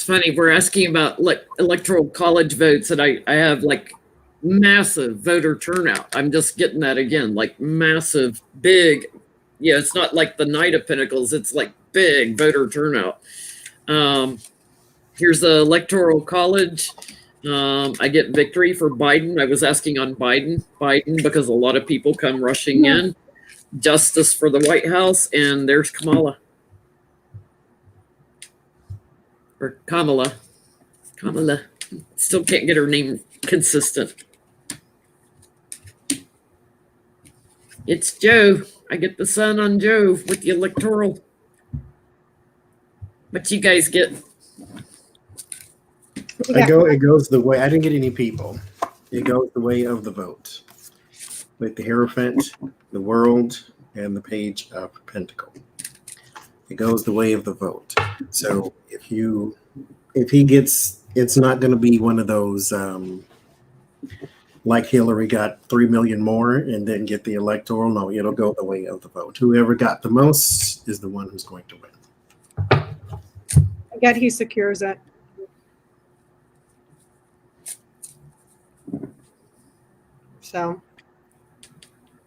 Funny, we're asking about electoral college votes, and I have like massive voter turnout. I'm just getting that again, like massive, big. Yeah, it's not like the Knight of Pentacles. It's like big voter turnout. Here's the electoral college. I get victory for Biden. I was asking on Biden because a lot of people come rushing in. Justice for the White House, and there's Kamala. Or Kamala. Still can't get her name consistent. It's Joe. I get the sun on Joe with the electoral. What you guys get? It goes the way. I didn't get any people. It goes the way of the vote. With the Hierophant, the World, and the Page of Pentacle. It goes the way of the vote. So if he gets, it's not going to be one of those like Hillary got 3 million more and didn't get the electoral. No, it'll go the way of the vote. Whoever got the most is the one who's going to win. I bet he secures it. So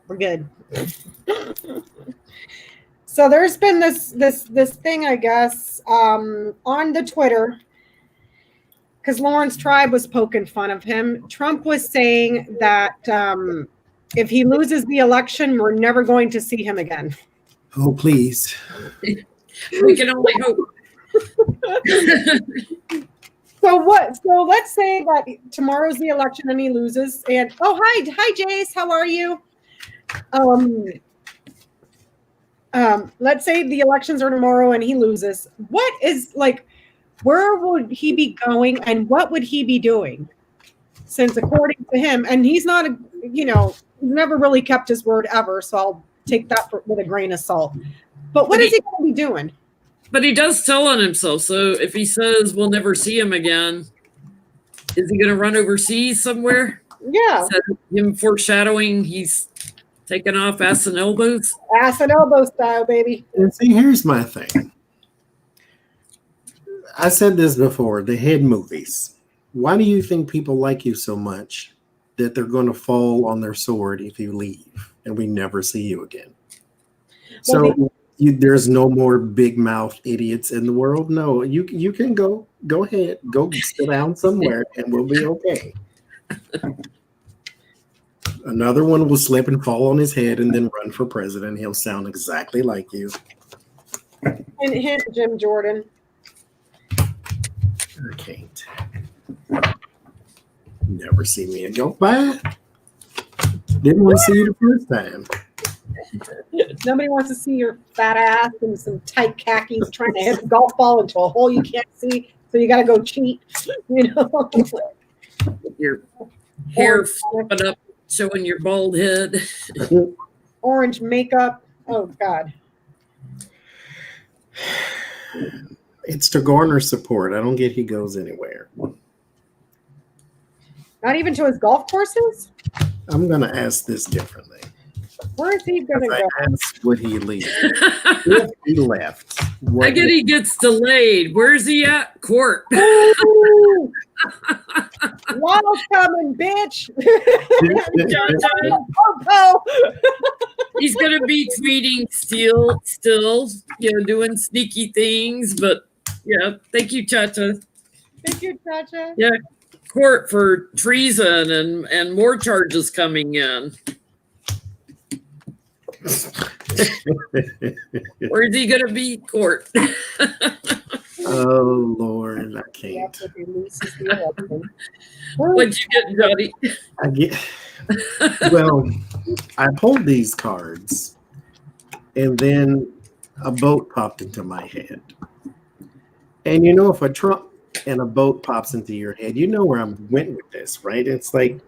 we're good. So there's been this thing, I guess, on the Twitter, because Lawrence Tribe was poking fun of him. Trump was saying that if he loses the election, we're never going to see him again. Oh, please. We can only hope. So let's say that tomorrow's the election and he loses. And hi Jace, how are you? Let's say the elections are tomorrow and he loses. What is where would he be going and what would he be doing? Since according to him, and he's not never really kept his word ever, so I'll take that with a grain of salt. But what is he going to be doing? But he does tell on himself. So if he says we'll never see him again, is he going to run overseas somewhere? Yeah. Is that him foreshadowing he's taking off ass and elbows? Ass and elbow style, baby. And see, here's my thing. I said this before, the head movies. Why do you think people like you so much that they're going to fall on their sword if you leave and we never see you again? So there's no more big mouth idiots in the world. No, you can go ahead, go sit down somewhere and we'll be okay. Another one will slip and fall on his head and then run for president. He'll sound exactly like you. And hint, Jim Jordan. I can't. Never see me and go, bye. Didn't want to see you the first time. Nobody wants to see your fat ass and some tight khakis trying to hit a golf ball into a hole you can't see, so you got to go cheat. You know, Your hair flipping up, showing your bald head. orange makeup. Oh God. It's to garner support. I don't get he goes anywhere. Not even to his golf courses? I'm going to ask this differently. Where is he going to I go? asked, would he leave? If he left, I get he gets delayed. Where's he at? Court. Ooh! Wall's coming, bitch. He's gonna be tweeting still, doing sneaky things. But yeah, thank you, Chacha. Thank you, Chacha. Yeah, court for treason and more charges coming in. Where's he gonna be? Court. Oh Lord, I can't. What'd you get, Johnny? I get. Well, I pulled these cards, and then a boat popped into my head. And you know, if a Trump and a boat pops into your head, you know where I went with this, right? It's like,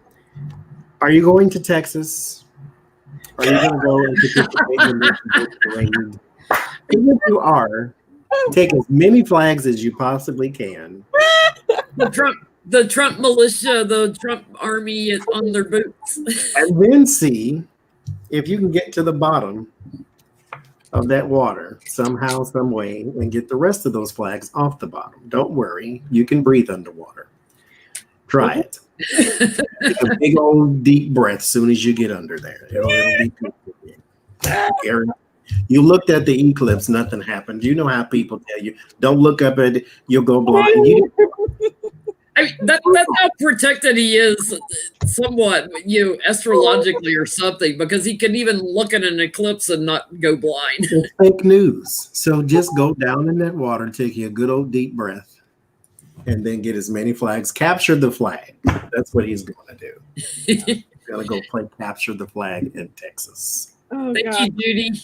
are you going to Texas? Are you going to go and participate in this parade? If you are, take as many flags as you possibly can. The Trump militia, the Trump army is on their boots. And then see if you can get to the bottom of that water somehow, some way, and get the rest of those flags off the bottom. Don't worry, you can breathe underwater. Try it. Take a big old deep breath as soon as you get under there. It'll be good for you. KARIN, you looked at the eclipse, nothing happened. You know how people tell you, don't look up at it, you'll go blind. I mean, that's how protected he is, somewhat, astrologically or something, because he can even look at an eclipse and not go blind. It's fake news. So just go down in that water, take you a good old deep breath, and then get as many flags. Capture the flag. That's what he's going to do. He's going to go play capture the flag in Texas. Oh, Thank God. you, Judy.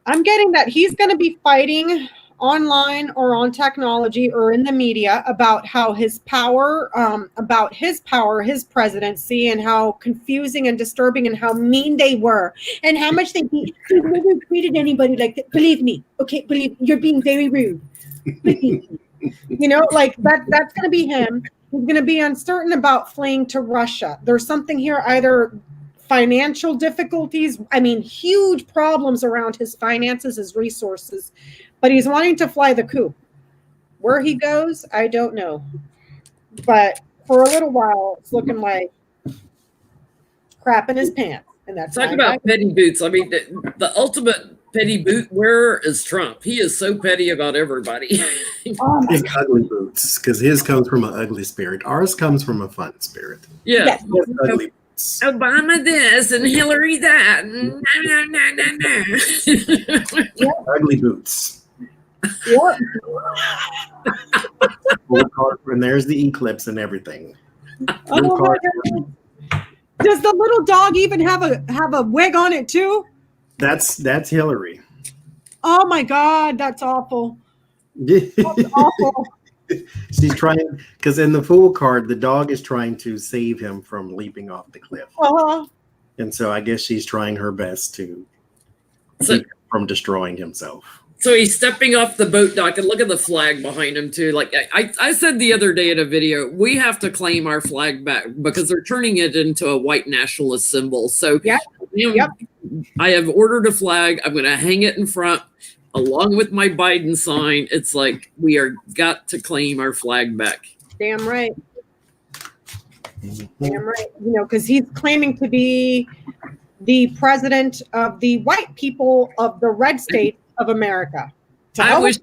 I'm getting that he's going to be fighting online or on technology or in the media about how his power, his presidency, and how confusing and disturbing and how mean they were and how much they never treated anybody like that. Believe me. Okay, you're being very rude. Like that's going to be him. He's going to be uncertain about fleeing to Russia. There's something here, either financial difficulties, huge problems around his finances, his resources, but he's wanting to fly the coop. Where he goes, I don't know. But for a little while, it's looking like crap in his pants. And that's Talk about petty boots. I mean, the ultimate petty boot wearer is Trump. He is so petty about everybody. Oh his ugly boots, because his comes from an ugly spirit. Ours comes from a fun spirit. Yeah. Yes. Ugly boots. Obama this and Hillary that. Ugly boots. Yep. And there's the eclipse and everything. Oh my God. Does the little dog even have a wig on it too? That's Hillary. Oh my God, that's awful. That's awful. She's trying, because in the Fool card, the dog is trying to save him from leaping off the cliff. Uh-huh. And so I guess she's trying her best to keep him from destroying himself. So he's stepping off the boat dock, and look at the flag behind him too. Like I said the other day in a video, we have to claim our flag back because they're turning it into a white nationalist symbol. So Yep. I have ordered a flag. I'm going to hang it in front along with my Biden sign. It's like we are got to claim our flag back. Damn right. Damn right. Because he's claiming to be the president of the white people of the red state of America. I wish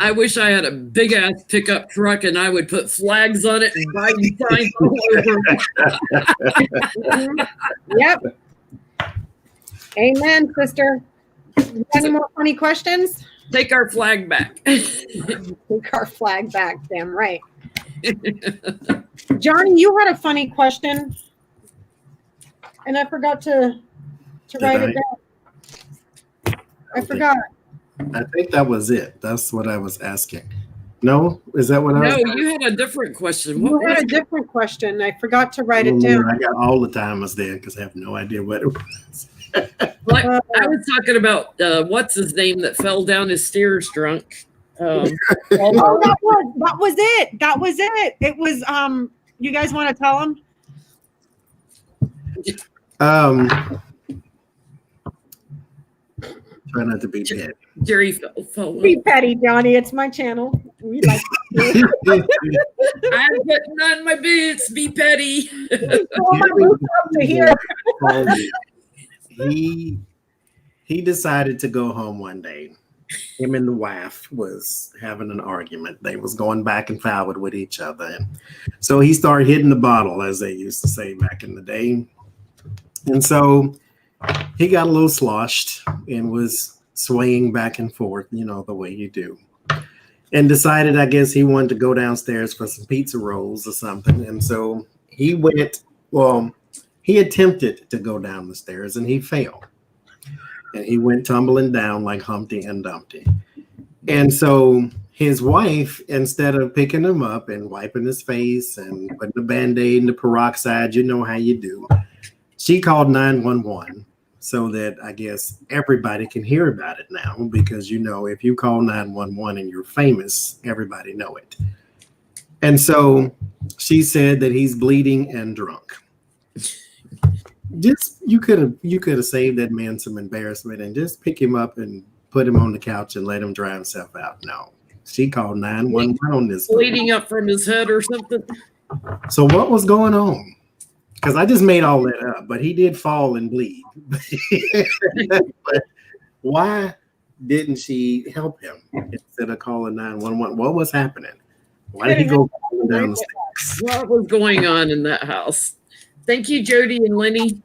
I wish I had a big ass pickup truck and I would put flags on it and Biden signs all over. Yep. Amen, sister. Any more funny questions? Take our flag back. Take our flag back. Damn right. Johnie, you had a funny question, and I forgot to write it down. I forgot. I think that was it. That's what I was asking. No, is that what I was? No, you had a different question. You had a different question. I forgot to write it Lord, down. I got all the timers there because I have no idea what it was. I was talking about what's his name that fell down his stairs drunk. Oh, that was it. That was it. It was you guys want to tell him? Try not to be petty. Jerry Falwell. Be petty, Johnie. It's my channel. We like I'm putting on my boots. Be petty. pull my boots up to here. He decided to go home one day. Him and the wife was having an argument. They was going back and forward with each other. And so he started hitting the bottle, as they used to say back in the day. And so he got a little sloshed and was swaying back and forth, you know, the way you do. And decided, I guess, he wanted to go downstairs for some pizza rolls or something. And so he went, he attempted to go down the stairs and he failed. And he went tumbling down like Humpty and Dumpty. And so his wife, instead of picking him up and wiping his face and putting the Band-Aid and the peroxide, you know how you do, she called 911 so that I guess everybody can hear about it now, because, you know, if you call 911 and you're famous, everybody know it. And so she said that he's bleeding and drunk. Just you could have saved that man some embarrassment and just pick him up and put him on the couch and let him dry himself out. No, she called 911 on this. Bleeding up from his head or something. So what was going on? Because I just made all that up, but he did fall and bleed. But why didn't she help him instead of calling 911? What was happening? Why did he go down the steps? What was going on in that house? Thank you, Jody and Lenny.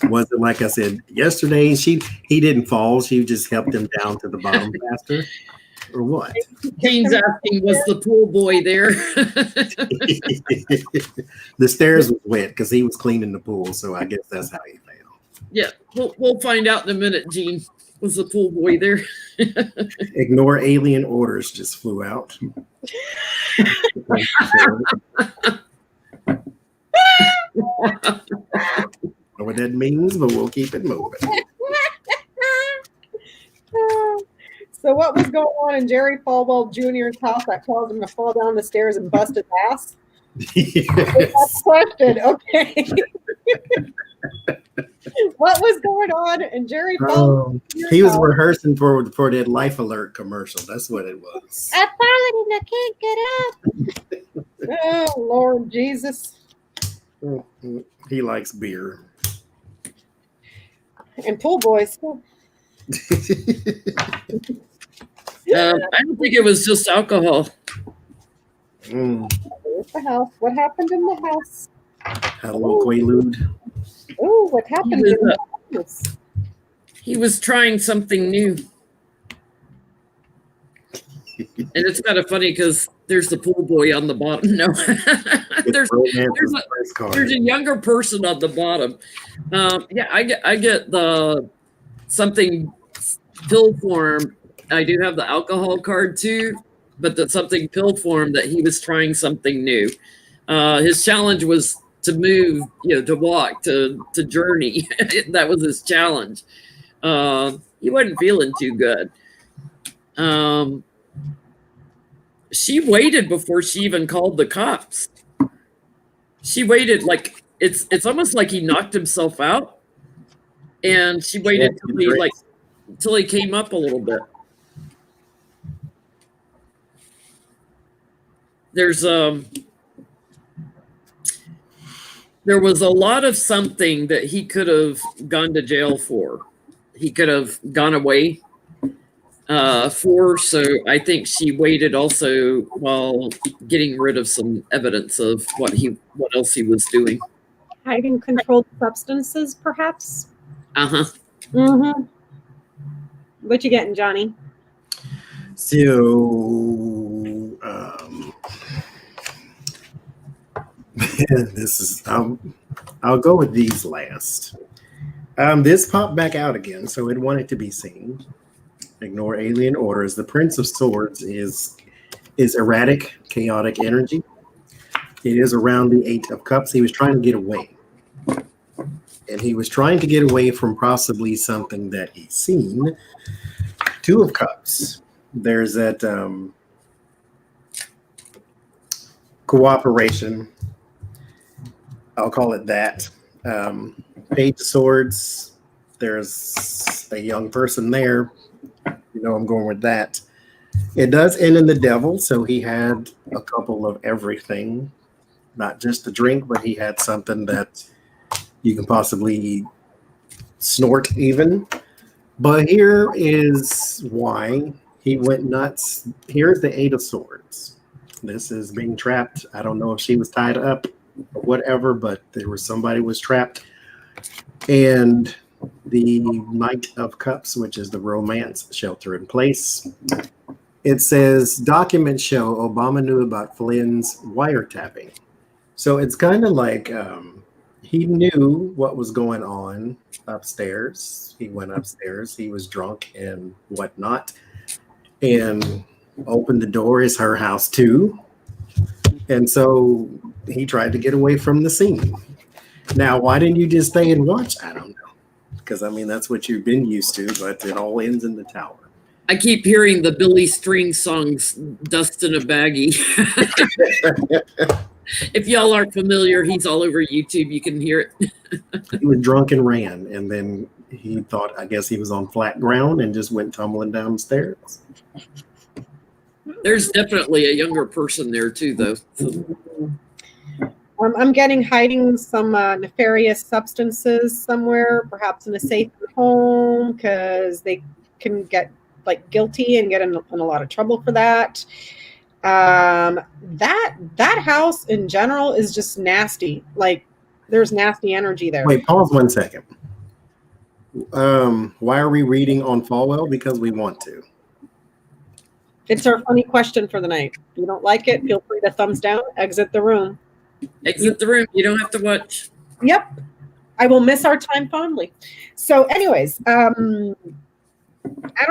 Was it like I said yesterday? He didn't fall. She just helped him down to the bottom faster, or what? Jane's asking, was the pool boy there? The stairs was wet because he was cleaning the pool, so I guess that's how he failed. Yeah, we'll find out in a minute, Gene. Was the pool boy there? Ignore alien orders just flew out. I don't know what that means, but we'll keep it moving. So what was going on in Jerry Falwell Jr.'s house that caused him to fall down the stairs and bust his ass? Yes. That's question. Okay. What was going on in Jerry Falwell? He was rehearsing for that Life Alert commercial. That's what it was. I fallen and I can't get up. Oh, Lord Jesus. He likes beer. And pool boys. I don't think it was just alcohol. Mm. There's the house. What happened in the house? Had a little quaalude. Oh, what happened in the house? He was trying something new. And it's kind of funny because there's the pool boy on the bottom. No, there's a younger person on the bottom. Yeah, I get the something pill form. I do have the alcohol card too, but that's something pill form that he was trying something new. His challenge was to move, to walk, to journey. That was his challenge. He wasn't feeling too good. She waited before she even called the cops. She waited like it's almost like he knocked himself out, and she waited till he came up a little bit. There was a lot of something that he could have gone to jail for. He could have gone away. for. So I think she waited also while getting rid of some evidence of what else he was doing. Hiding controlled substances, perhaps. Mm-hmm. What you getting, Johnie? So, this is I'll go with these last. This popped back out again, so it wanted to be seen. Ignore alien orders. The Prince of Swords is erratic, chaotic energy. It is around the Eight of Cups. He was trying to get away. And he was trying to get away from possibly something that he's seen. Two of Cups. There's that cooperation. I'll call it that. Page of Swords. There's a young person there. You know, I'm going with that. It does end in the devil, so he had a couple of everything, not just a drink, but he had something that you can possibly snort even. But here is why he went nuts. Here's the Eight of Swords. This is being trapped. I don't know if she was tied up or whatever, but somebody was trapped. And the Knight of Cups, which is the romance, shelter in place. It says, documents show Obama knew about Flynn's wiretapping. So it's kind of like he knew what was going on upstairs. He went upstairs. He was drunk and whatnot. And opened the door. Is her house too. And so he tried to get away from the scene. Now, why didn't you just stay and watch? I don't know. Because, I mean, that's what you've been used to, but it all ends in the tower. I keep hearing the Billy String songs, Dust in a Baggie. If y'all aren't familiar, he's all over YouTube. You can hear it. He was drunk and ran, and then he thought, I guess he was on flat ground and just went tumbling downstairs. There's definitely a younger person there, too, though. So. I'm getting hiding some nefarious substances somewhere, perhaps in a safe home, because they can get guilty and get in a lot of trouble for that. That house in general is just nasty. Like, there's nasty energy there. Wait, pause 1 second. Why are we reading on Falwell? Because we want to. It's our funny question for the night. If you don't like it, feel free to thumbs down, exit the room. Exit the room. You don't have to watch. Yep. I will miss our time fondly. So anyways, I don't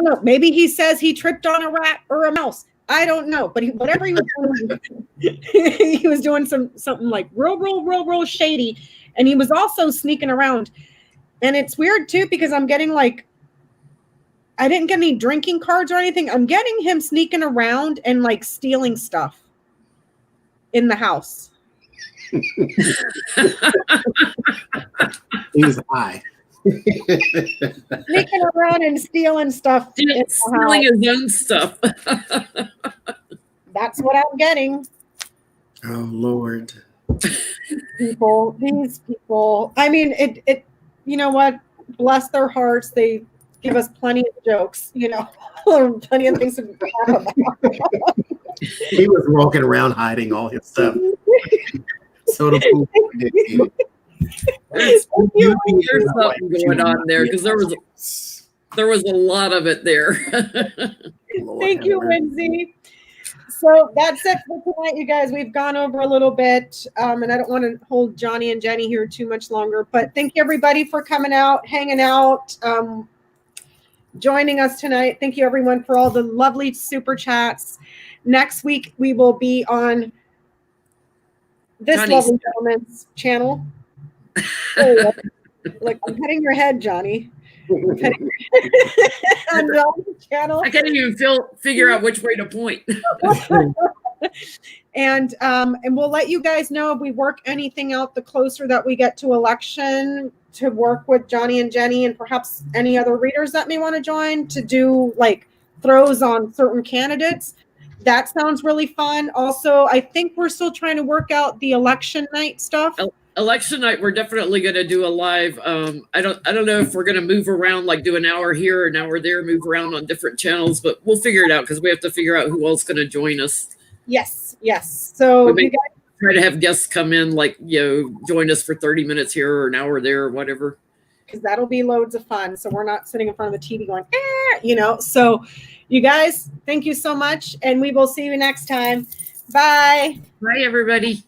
know. Maybe he says he tripped on a rat or a mouse. I don't know. But whatever he was doing, he was doing something like real shady. And he was also sneaking around. And it's weird, too, because I'm getting I didn't get any drinking cards or anything. I'm getting him sneaking around and stealing stuff in the house. He's high. Sneaking around and stealing stuff. Stealing his own stuff. That's what I'm getting. Oh, Lord. These people. I mean, it. You know what? Bless their hearts. They give us plenty of jokes, plenty of things to laugh about. He was walking around hiding all his stuff. Soda poop. There's something going on there because there was a lot of it there. Thank you, Lindsay. So that's it for tonight, you guys. We've gone over a little bit, and I don't want to hold Johnie and Jenny here too much longer. But thank you, everybody, for coming out, hanging out, joining us tonight. Thank you, everyone, for all the lovely super chats. Next week, we will be on this lovely gentleman's channel. Oh, I'm petting your head, Johnie. On John's channel. I can't even figure out which way to point. And we'll let you guys know if we work anything out the closer that we get to election to work with Johnie and Jenny and perhaps any other readers that may want to join to do throws on certain candidates. That sounds really fun. Also, I think we're still trying to work out the election night stuff. election night, we're definitely going to do a live. I don't know if we're going to move around, like do an hour here, an hour there, move around on different channels, but we'll figure it out because we have to figure out who else is going to join us. Yes. So you guys try to have guests come in, like, join us for 30 minutes here or an hour there or whatever. Because that'll be loads of fun. So we're not sitting in front of the TV going, So you guys, thank you so much. And we will see you next time. Bye. Bye, everybody.